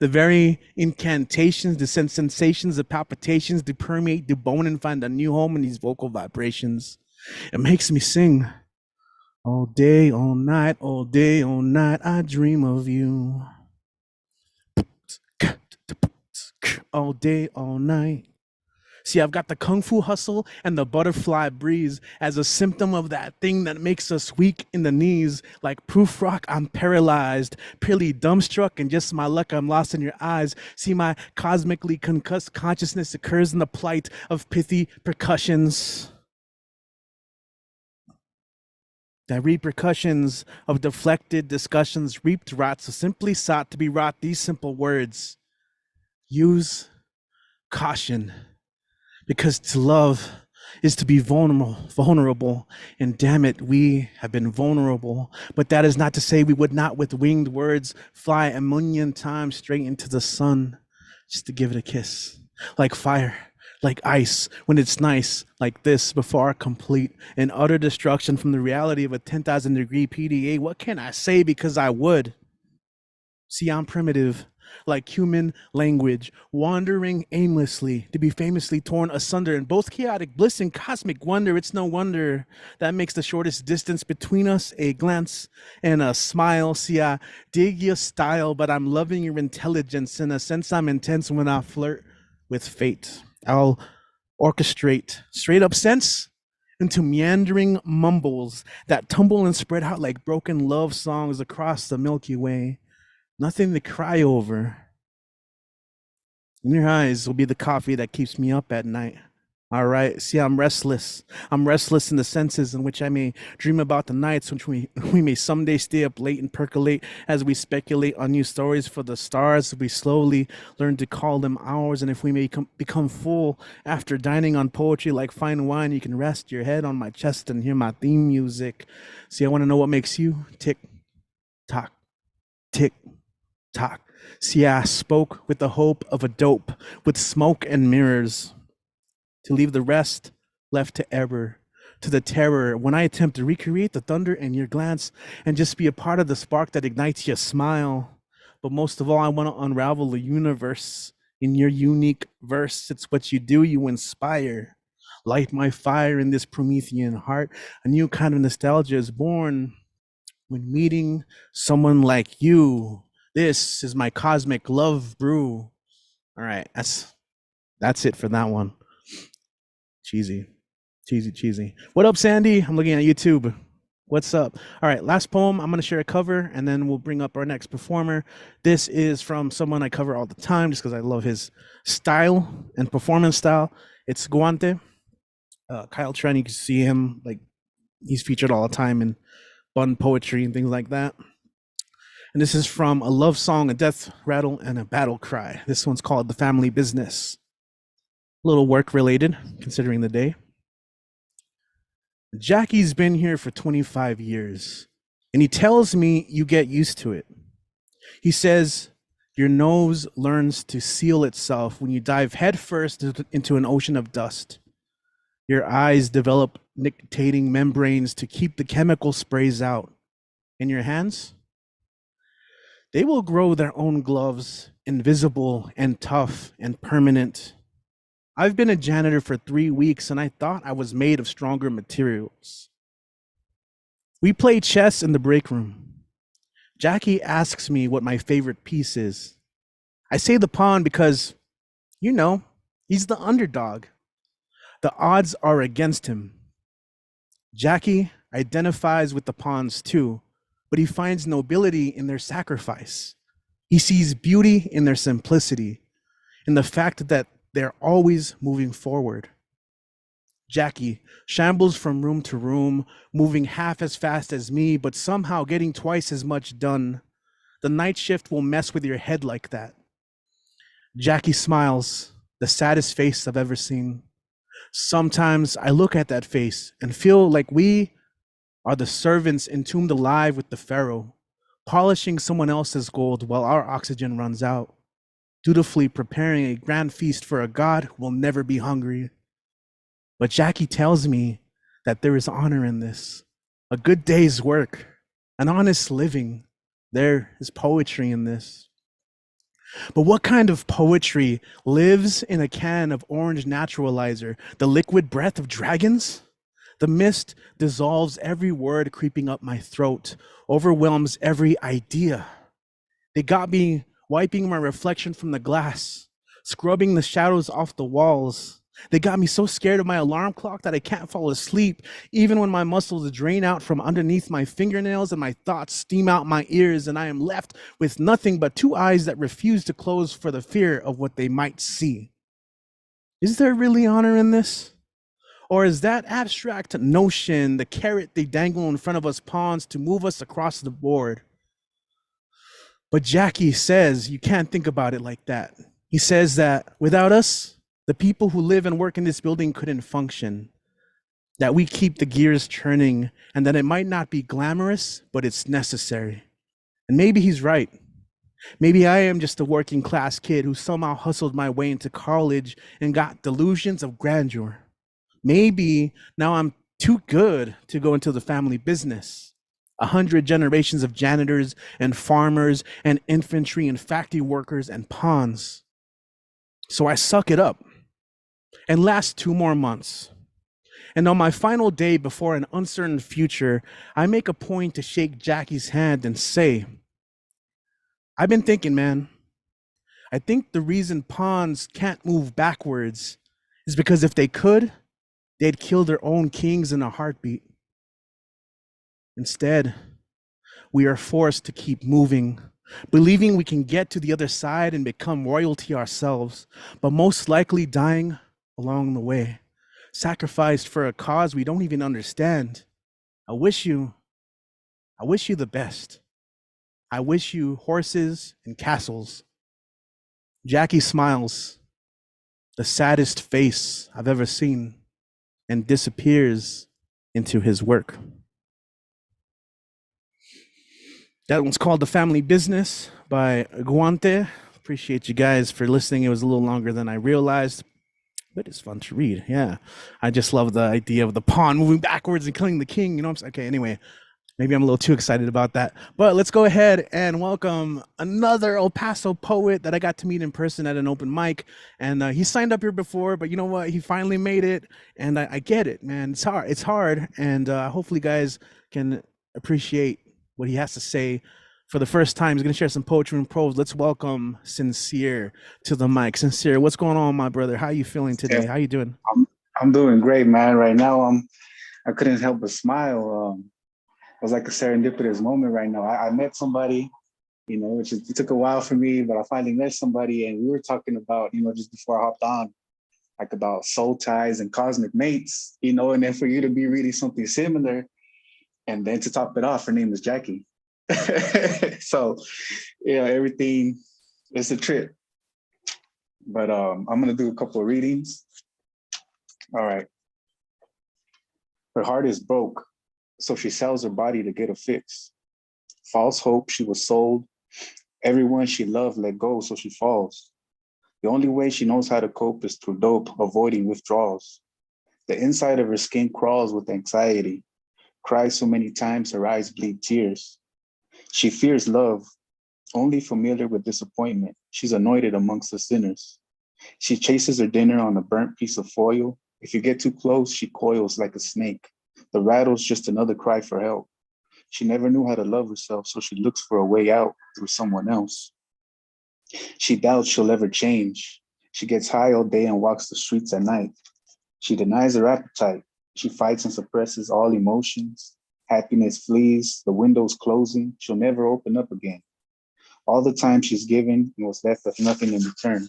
The very incantations, the sensations, the palpitations, they permeate the bone and find a new home in these vocal vibrations. It makes me sing. All day, all night, all day, all night, I dream of you. All day, all night. See, I've got the kung fu hustle and the butterfly breeze as a symptom of that thing that makes us weak in the knees. Like proof rock, I'm paralyzed, purely dumbstruck, and just my luck, I'm lost in your eyes. See, my cosmically concussed consciousness occurs in the plight of pithy percussions. The repercussions of deflected discussions reaped rot, so simply sought to be wrought these simple words. Use caution. Because to love is to be vulnerable, and damn it, we have been vulnerable. But that is not to say we would not with winged words fly a million times straight into the sun, just to give it a kiss. Like fire, like ice, when it's nice, like this, before our complete and utter destruction from the reality of a 10,000 degree PDA. What can I say? Because I would. See, I'm primitive, like human language, wandering aimlessly to be famously torn asunder in both chaotic bliss and cosmic wonder. It's no wonder that makes the shortest distance between us a glance and a smile. See, I dig your style, but I'm loving your intelligence. In a sense, I'm intense when I flirt with fate. I'll orchestrate straight up sense into meandering mumbles that tumble and spread out like broken love songs across the Milky Way. Nothing to cry over. In your eyes will be the coffee that keeps me up at night. All right. See, I'm restless. I'm restless in the senses in which I may dream about the nights which we may someday stay up late and percolate as we speculate on new stories for the stars. We slowly learn to call them ours. And if we may become full after dining on poetry like fine wine, you can rest your head on my chest and hear my theme music. See, I want to know what makes you tick, tock, tick, tock. See, I spoke with the hope of a dope, with smoke and mirrors, to leave the rest left to error, to the terror when I attempt to recreate the thunder in your glance and just be a part of the spark that ignites your smile. But most of all, I want to unravel the universe in your unique verse. It's what you do, you inspire. Light my fire in this Promethean heart. A new kind of nostalgia is born when meeting someone like you. This is my cosmic love brew. All right, that's it for that one. Cheesy. What up, Sandy? I'm looking at YouTube. What's up? All right, last poem. I'm going to share a cover, and then we'll bring up our next performer. This is from someone I cover all the time just because I love his style and performance style. It's Guante. Kyle Tren, you can see him, like, he's featured all the time in Bun Poetry and things like that. And this is from a love song, a death rattle, and a battle cry. This one's called The Family Business. A little work related, considering the day. Jackie's been here for 25 years, and he tells me you get used to it. He says your nose learns to seal itself when you dive headfirst into an ocean of dust. Your eyes develop nictitating membranes to keep the chemical sprays out. And your hands? They will grow their own gloves, invisible and tough and permanent. I've been a janitor for 3 weeks and I thought I was made of stronger materials. We play chess in the break room. Jackie asks me what my favorite piece is. I say the pawn because, you know, He's the underdog. The odds are against him. Jackie identifies with the pawns too, but he finds nobility in their sacrifice. He sees beauty in their simplicity, in the fact that they're always moving forward. Jackie shambles from room to room, moving half as fast as me, but somehow getting twice as much done. The night shift will mess with your head like that. Jackie smiles, the saddest face I've ever seen. Sometimes I look at that face and feel like we are the servants entombed alive with the Pharaoh, polishing someone else's gold while our oxygen runs out, dutifully preparing a grand feast for a god who will never be hungry. But Jackie tells me that there is honor in this, a good day's work, an honest living. There is poetry in this. But what kind of poetry lives in a can of orange naturalizer, the liquid breath of dragons? The mist dissolves every word creeping up my throat, overwhelms every idea. They got me wiping my reflection from the glass, scrubbing the shadows off the walls. They got me so scared of my alarm clock that I can't fall asleep, even when my muscles drain out from underneath my fingernails and my thoughts steam out my ears, and I am left with nothing but two eyes that refuse to close for the fear of what they might see. Is there really honor in this? Or is that abstract notion the carrot they dangle in front of us pawns to move us across the board? But Jackie says you can't think about it like that. He says that without us, the people who live and work in this building couldn't function, that we keep the gears turning, and that it might not be glamorous, but it's necessary. And maybe he's right. Maybe I am just a working class kid who somehow hustled my way into college and got delusions of grandeur. Maybe now I'm too good to go into the family business. 100 generations of janitors and farmers and infantry and factory workers and pawns. So I suck it up and last 2 more months. And on my final day before an uncertain future, I make a point to shake Jackie's hand and say, I've been thinking, man. I think the reason pawns can't move backwards is because if they could, they'd kill their own kings in a heartbeat. Instead, we are forced to keep moving, believing we can get to the other side and become royalty ourselves, but most likely dying along the way, sacrificed for a cause we don't even understand. I wish you the best. I wish you horses and castles. Jackie smiles, the saddest face I've ever seen, and disappears into his work. That one's called The Family Business by Guante. Appreciate you guys for listening. It was a little longer than I realized, but it's fun to read. Yeah. I just love the idea of the pawn moving backwards and killing the king. You know what I'm saying? Okay, anyway, maybe I'm a little too excited about that. But let's go ahead and welcome another El Paso poet that I got to meet in person at an open mic. And he signed up here before, but you know what? He finally made it. And I get it, man. It's hard. It's hard. And hopefully guys can appreciate what he has to say. For the first time, he's going to share some poetry and prose. Let's welcome Sincere to the mic. Sincere, what's going on, my brother? How are you feeling today? Yeah. How you doing? I'm doing great, man. Right now, I couldn't help but smile. It was like a serendipitous moment right now. I met somebody, you know, which it took a while for me, but I finally met somebody, and we were talking about, you know, just before I hopped on, like about soul ties and cosmic mates, you know, and then for you to be reading something similar, and then to top it off, her name is Jackie. So, yeah, everything, it's a trip. But I'm gonna do a couple of readings. All right. Her heart is broke, so she sells her body to get a fix. False hope, she was sold. Everyone she loved let go, so she falls. The only way she knows how to cope is through dope, avoiding withdrawals. The inside of her skin crawls with anxiety, cries so many times her eyes bleed tears. She fears love, only familiar with disappointment. She's anointed amongst the sinners. She chases her dinner on a burnt piece of foil. If you get too close, she coils like a snake. The rattle's just another cry for help. She never knew how to love herself, so she looks for a way out through someone else. She doubts she'll ever change. She gets high all day and walks the streets at night. She denies her appetite. She fights and suppresses all emotions. Happiness flees, the window's closing. She'll never open up again. All the time she's given and was left with nothing in return.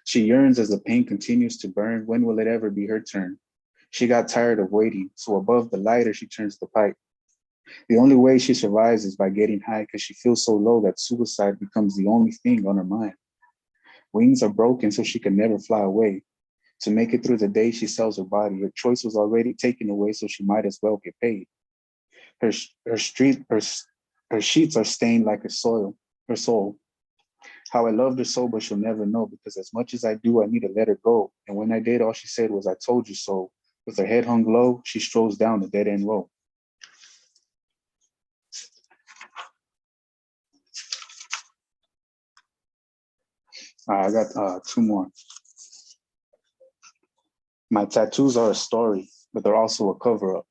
She yearns as the pain continues to burn. When will it ever be her turn? She got tired of waiting, so above the lighter, she turns the pipe. The only way she survives is by getting high because she feels so low that suicide becomes the only thing on her mind. Wings are broken so she can never fly away. To make it through the day, she sells her body. Her choice was already taken away, so she might as well get paid. Her sheets are stained like her soul. How I loved her so, but she'll never know, because as much as I do, I need to let her go. And when I did, all she said was, "I told you so." With her head hung low, she strolls down the dead-end road. I got two more. My tattoos are a story, but they're also a cover-up.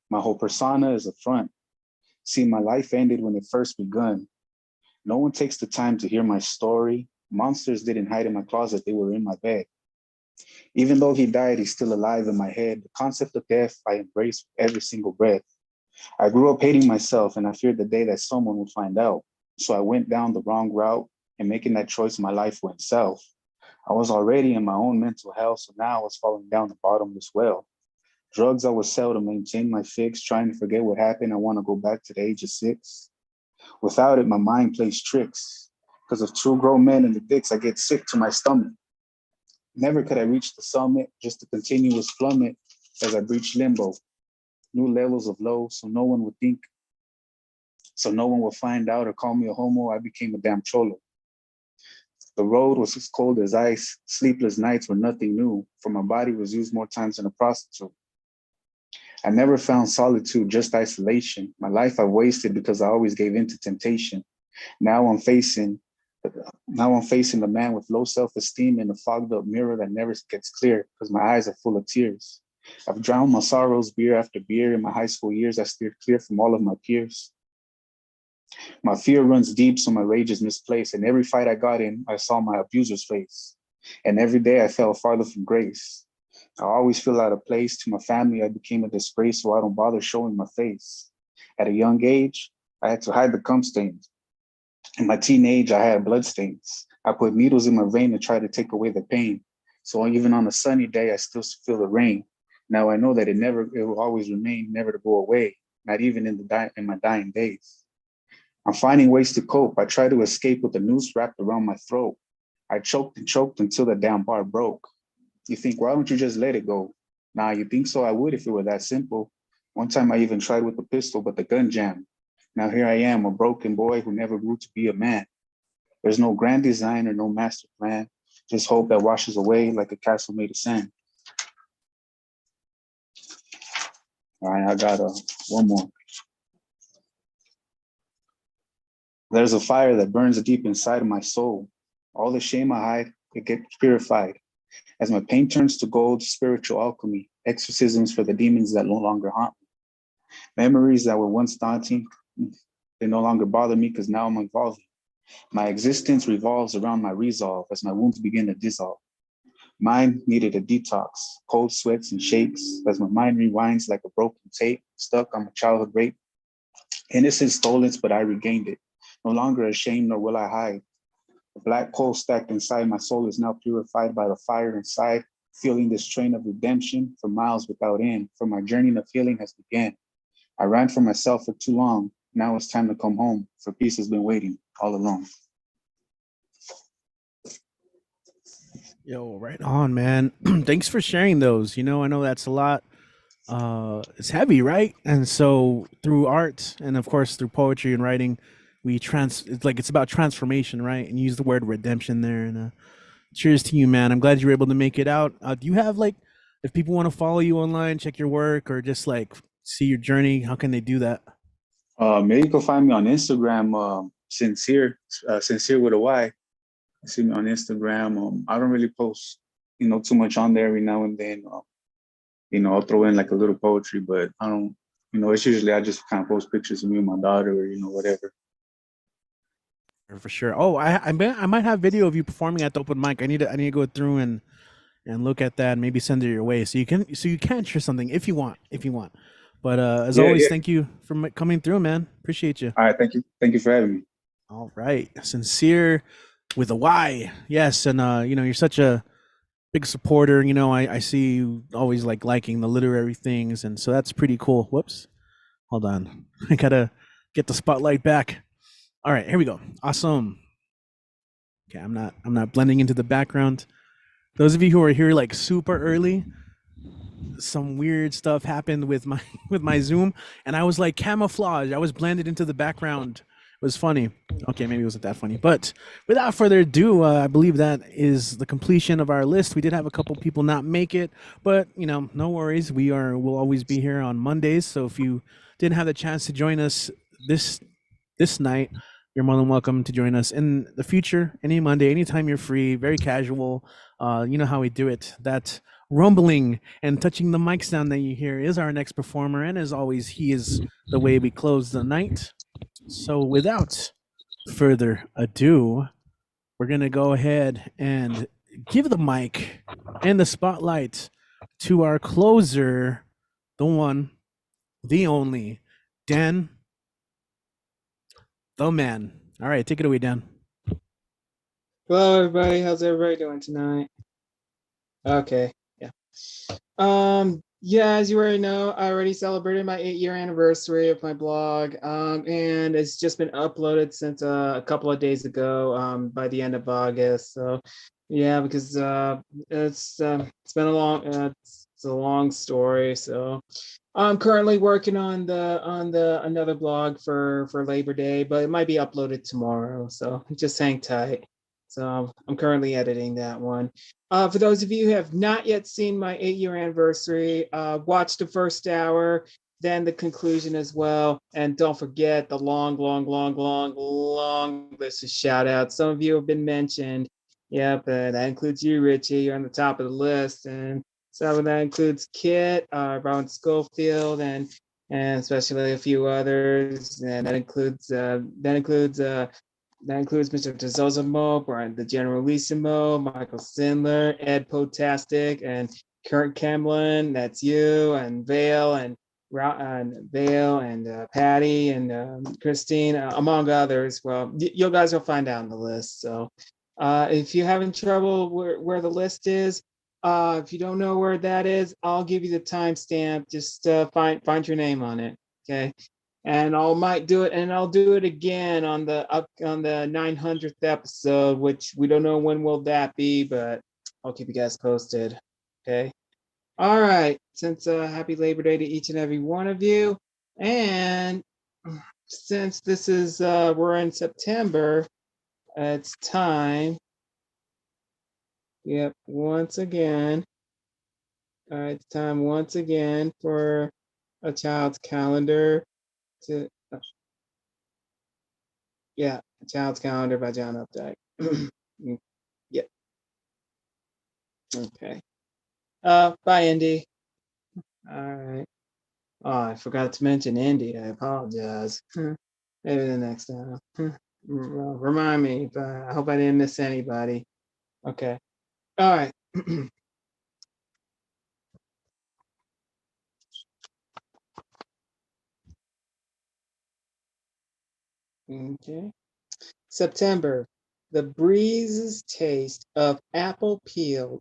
My whole persona is a front. See, my life ended when it first begun. No one takes the time to hear my story. Monsters didn't hide in my closet, they were in my bed. Even though he died, he's still alive in my head. The concept of death I embrace with every single breath. I grew up hating myself, and I feared the day that someone would find out. So I went down the wrong route, and making that choice, my life went south. I was already in my own mental hell, so now I was falling down the bottomless well. Drugs I would sell to maintain my fix, trying to forget what happened. I want to go back to the age of 6. Without it, my mind plays tricks. Because of two grown men in the dicks, I get sick to my stomach. Never could I reach the summit, just a continuous plummet as I breach limbo. New levels of low, so no one would think, so no one will find out or call me a homo. I became a damn cholo. The road was as cold as ice. Sleepless nights were nothing new, for my body was used more times than a prostitute. I never found solitude, just isolation. My life I wasted because I always gave in to temptation. Now I'm facing the man with low self-esteem in a fogged up mirror that never gets clear because my eyes are full of tears. I've drowned my sorrows beer after beer. In my high school years, I steered clear from all of my peers. My fear runs deep, so my rage is misplaced. And every fight I got in, I saw my abuser's face. And every day I fell farther from grace. I always feel out of place. To my family, I became a disgrace, so I don't bother showing my face. At a young age, I had to hide the cum stains. In my teenage, I had blood stains. I put needles in my vein to try to take away the pain. So even on a sunny day, I still feel the rain. Now I know that it will always remain, never to go away, not even in my dying days. I'm finding ways to cope. I try to escape with the noose wrapped around my throat. I choked and choked until the damn bar broke. You think, why don't you just let it go? Nah, you think so? I would if it were that simple. One time I even tried with a pistol, but the gun jammed. Now here I am, a broken boy who never grew to be a man. There's no grand design or no master plan, just hope that washes away like a castle made of sand. All right, I got one more. There's a fire that burns deep inside of my soul. All the shame I hide, it gets purified. As my pain turns to gold, spiritual alchemy, exorcisms for the demons that no longer haunt me. Memories that were once daunting, they no longer bother me because now I'm evolving. My existence revolves around my resolve as my wounds begin to dissolve. Mine needed a detox, cold sweats and shakes as my mind rewinds like a broken tape, stuck on my childhood rape. Innocence stolen, but I regained it. No longer ashamed, nor will I hide. The black coal stacked inside my soul is now purified by the fire inside, feeling this train of redemption for miles without end, for my journey of healing has begun. I ran from myself for too long. Now it's time to come home, for peace has been waiting all along. Yo, right on, man. Thanks for sharing those. I know that's a lot. It's heavy, right? And so through art and of course through poetry and writing, it's about transformation, right? And you use the word redemption there. And cheers to you, man. I'm glad you were able to make it out. Do you have if people want to follow you online, check your work, or just see your journey, how can they do that? Maybe you can find me on Instagram, sincere with a Y. See me on Instagram. I don't really post, too much on there every now and then. I'll throw in a little poetry, but I don't, it's usually I just kind of post pictures of me and my daughter or, whatever. For sure. Oh, I might have video of you performing at the open mic. I need to go through and look at that and maybe send it your way so you can share something if you want. But as Yeah, always, yeah. thank you for coming through, man. Appreciate you. All right, thank you for having me. All right, sincere with a Y. Yes, and you're such a big supporter. I see you always liking the literary things, and so that's pretty cool. Whoops, hold on, I gotta get the spotlight back. All right, here we go. Awesome. Okay, I'm not blending into the background. Those of you who are here super early, some weird stuff happened with my with my Zoom, and I was camouflage. I was blended into the background. It was funny. Okay, maybe it wasn't that funny. But without further ado, I believe that is the completion of our list. We did have a couple people not make it, but no worries. We'll always be here on Mondays. So if you didn't have the chance to join us this night, you're more than welcome to join us in the future, any Monday, anytime you're free, very casual. You know how we do it. That rumbling and touching the mic sound that you hear is our next performer. And as always, he is the way we close the night. So without further ado, we're going to go ahead and give the mic and the spotlight to our closer, the one, the only, Dan, the man. All right, take it away, Dan. Hello, everybody. How's everybody doing tonight? Okay, yeah. Yeah, as you already know, I already celebrated my 8-year anniversary of my blog, and it's just been uploaded since a couple of days ago, by the end of August. So, yeah, because it's been it's a long story. So, I'm currently working on the another blog for Labor Day, but it might be uploaded tomorrow. So just hang tight. So I'm currently editing that one. For those of you who have not yet seen my 8-year anniversary, watch the first hour, then the conclusion as well. And don't forget the long list of shout outs. Some of you have been mentioned. Yep, that includes you, Richie. You're on the top of the list. And so that includes Kit, Robin Schofield, and especially a few others. And that includes Mr. DeZozamo, Brian the Generalissimo, Michael Sindler, Ed Potastic, and Kurt Kemlin. That's you, and Vale, and Patty, and Christine, among others. Well, you guys will find out on the list. So, if you're having trouble where the list is, if you don't know where that is, I'll give you the timestamp. Just find your name on it. Okay. And I'll do it again on the 900th episode, which we don't know when will that be, but I'll keep you guys posted. Okay. All right. Since happy Labor Day to each and every one of you, and since this is we're in September, it's time. Yep. Once again. All right. It's time once again for a child's calendar to. Yeah, A Child's Calendar by John Updike. Yeah. Okay. Bye, Indy. All right. Oh, I forgot to mention Indy. I apologize. Maybe the next time. Well, remind me, but I hope I didn't miss anybody. Okay. All right. Okay. September. The breezes taste of apple peel.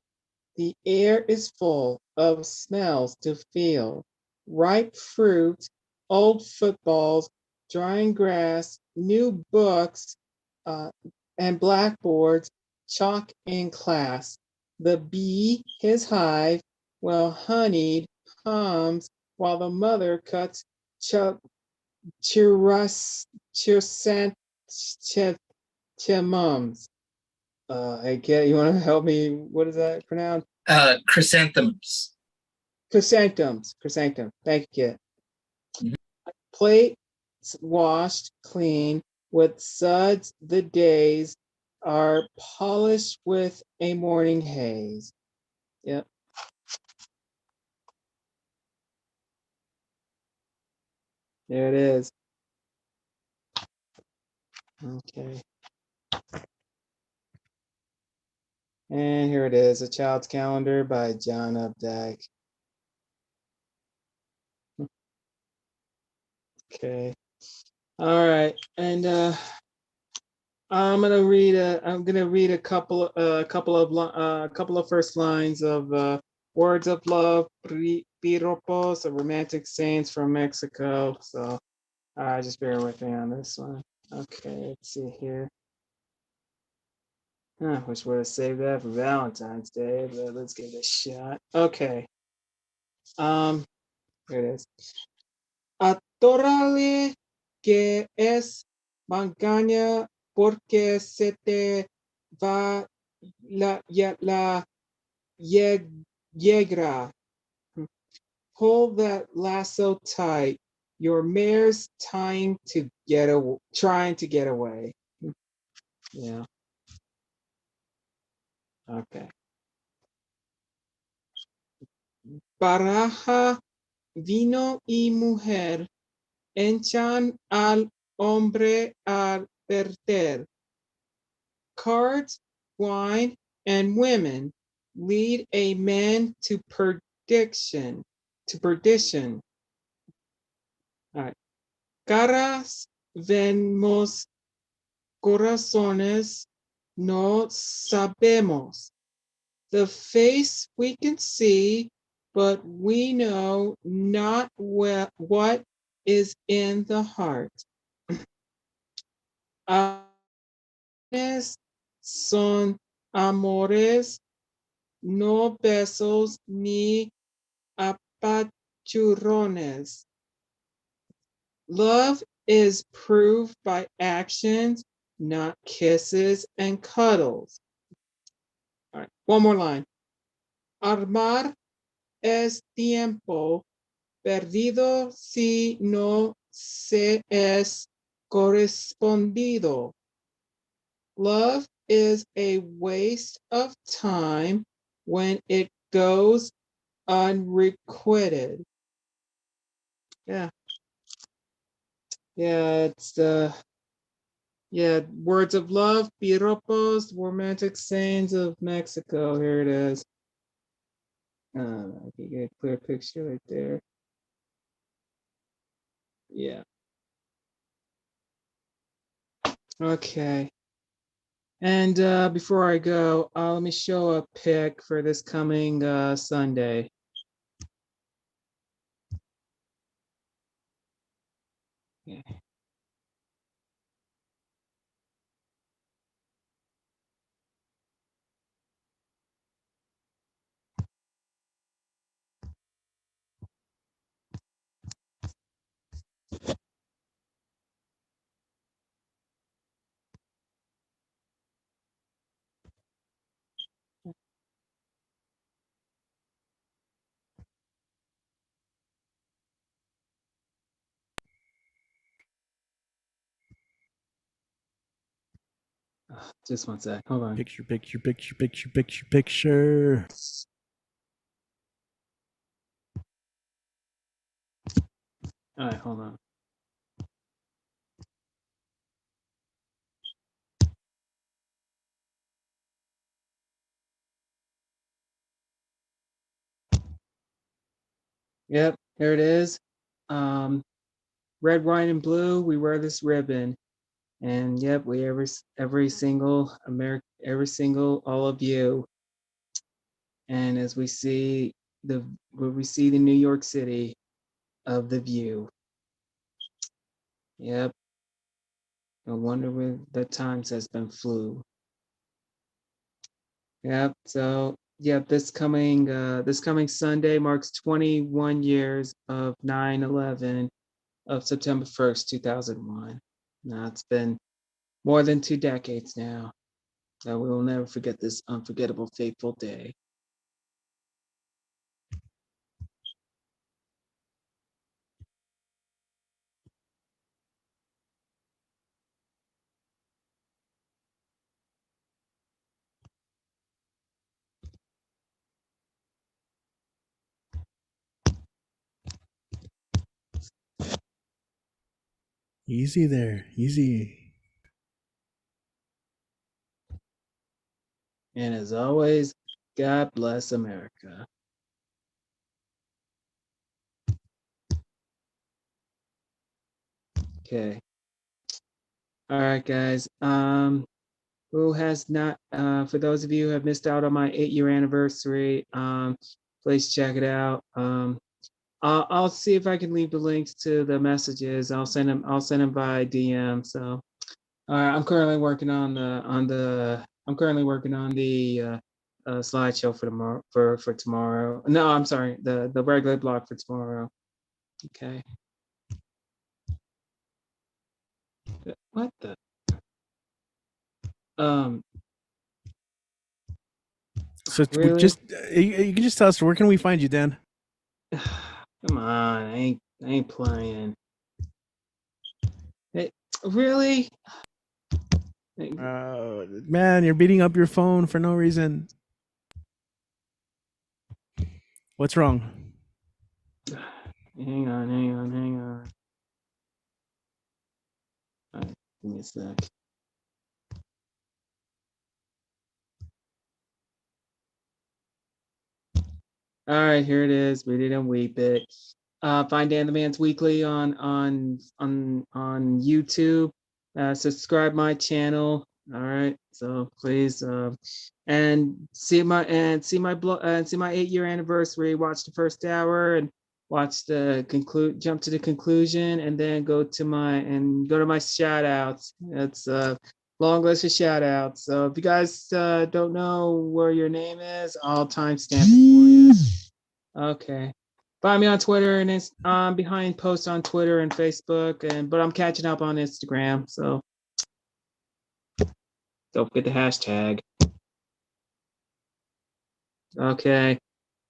The air is full of smells to feel. Ripe fruit, old footballs, drying grass, new books, and blackboards, chalk in class. The bee, his hive, well honeyed, hums, while the mother cuts chrysanthemums. Hey, Kit, you want to help me? What is that pronounced? Chrysanthemums. Chrysanthemums. Thank you, Kit. Plates washed clean with suds, the days are polished with a morning haze. Yep. There it is. Okay. And here it is, A Child's Calendar by John Updike. Okay. All right. And I'm gonna read a couple of first lines of Words of Love, Piropos, a Romantic Saints from Mexico. So just bear with me on this one. Okay, let's see here. I wish we would have saved that for Valentine's Day, but let's give it a shot. Okay. Here it is. Atórale que es magaña porque se te va la yegra. Pull that lasso tight. Your mare's trying to get away. Yeah. Okay. Baraja, vino y mujer enchan al hombre al perder. Cards, wine, and women lead a man to perdition. All right. Caras vemos, corazones no sabemos. The face we can see, but we know not what is in the heart. Son amores, no besos ni apachurrones. Love is proved by actions, not kisses and cuddles. All right, one more line. Armar es tiempo perdido si no se es correspondido. Love is a waste of time when it goes unrequited. Yeah. Yeah, it's Words of Love, Piropos, Romantic Saints of Mexico. Here it is. I can get a clear picture right there. Yeah. Okay. And before I go, let me show a pic for this coming Sunday. Okay. Just one sec. Hold on. Picture. All right, hold on. Yep, here it is. Red, white, and blue. We wear this ribbon, and yep, we every single all of you. And as we see the New York City of the view. Yep. No wonder where the times has been flew. Yep. So yep, this coming Sunday marks 21 years of 9/11 of September 1st, 2001. Now it's been more than 2 decades now. So we will never forget this unforgettable, fateful day. Easy there, easy. And as always, God bless America. Okay. All right, guys. Who has not, for those of you who have missed out on my 8-year anniversary, please check it out. I'll see if I can leave the links to the messages. I'll send them by DM. So I'm currently working on the slideshow for tomorrow for tomorrow. No, I'm sorry, the regular blog for tomorrow. Okay. What the? So Really? just you can just tell us, where can we find you, Dan? Come on, I ain't playing. Hey, really? Man, you're beating up your phone for no reason. What's wrong? Hang on. All right, give me a sec. All right, here it is. Read it and weep it. Find Dan the Man's Weekly on YouTube. Subscribe my channel. All right, so please and see my 8-year anniversary. Watch the first hour and watch the jump to the conclusion, and then go to my shout outs. It's long list of shout outs. So if you guys don't know where your name is, I'll timestamp it for you. Okay. Find me on Twitter, and it's behind posts on Twitter and Facebook, but I'm catching up on Instagram. So don't forget the hashtag. Okay.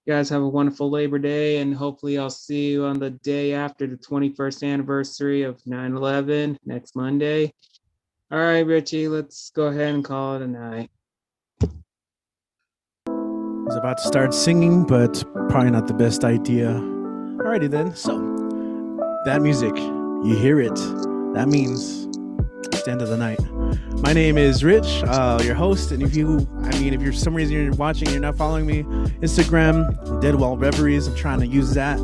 You guys have a wonderful Labor Day, and hopefully I'll see you on the day after the 21st anniversary of 9/11 next Monday. All right, Richie, let's go ahead and call it a night. I was about to start singing, but probably not the best idea. Alrighty then. So that music, you hear it. That means it's the end of the night. My name is Rich, your host, and if for some reason you're watching, you're not following me, Instagram, Deadwall Reveries. I'm trying to use that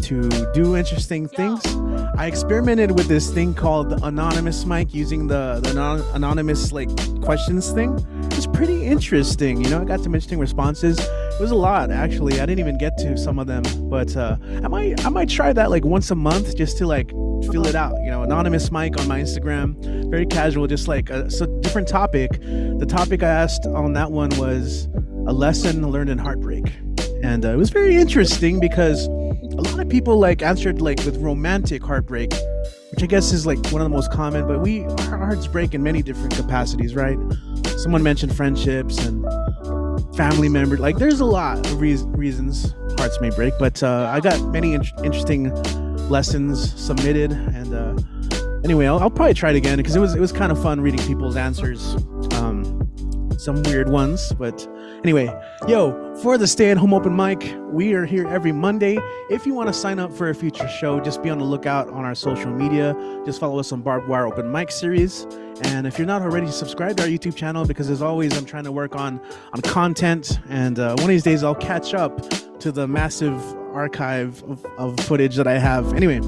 to do interesting things. I experimented with this thing called the anonymous mic, using the anonymous questions thing. It's pretty interesting. I got some interesting responses. It was a lot, actually. I didn't even get to some of them, but I might try that once a month, just to feel it out. Anonymous mic on my Instagram, very casual, just so different topic. The topic I asked on that one was a lesson learned in heartbreak, and it was very interesting because a lot of people answered with romantic heartbreak, which I guess is one of the most common, but our hearts break in many different capacities, right? Someone mentioned friendships and family members. There's a lot of reasons hearts may break, but I got many interesting lessons submitted, and anyway, I'll probably try it again because it was kind of fun reading people's answers. Some weird ones, but anyway, for the Stay at Home Open Mic, we are here every Monday. If you want to sign up for a future show, just be on the lookout on our social media. Just follow us on Barbed Wire Open Mic series. And if you're not already subscribed to our YouTube channel, because as always, I'm trying to work on content, and one of these days I'll catch up to the massive archive of footage that I have. Anyway,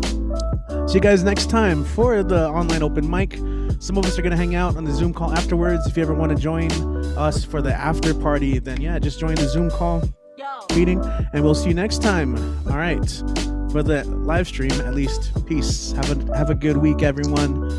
see you guys next time for the online open mic. Some of us are going to hang out on the Zoom call afterwards. If you ever want to join us for the after party, then just join the Zoom call meeting, and we'll see you next time. All right, for the live stream, at least. Peace. Have a good week, everyone.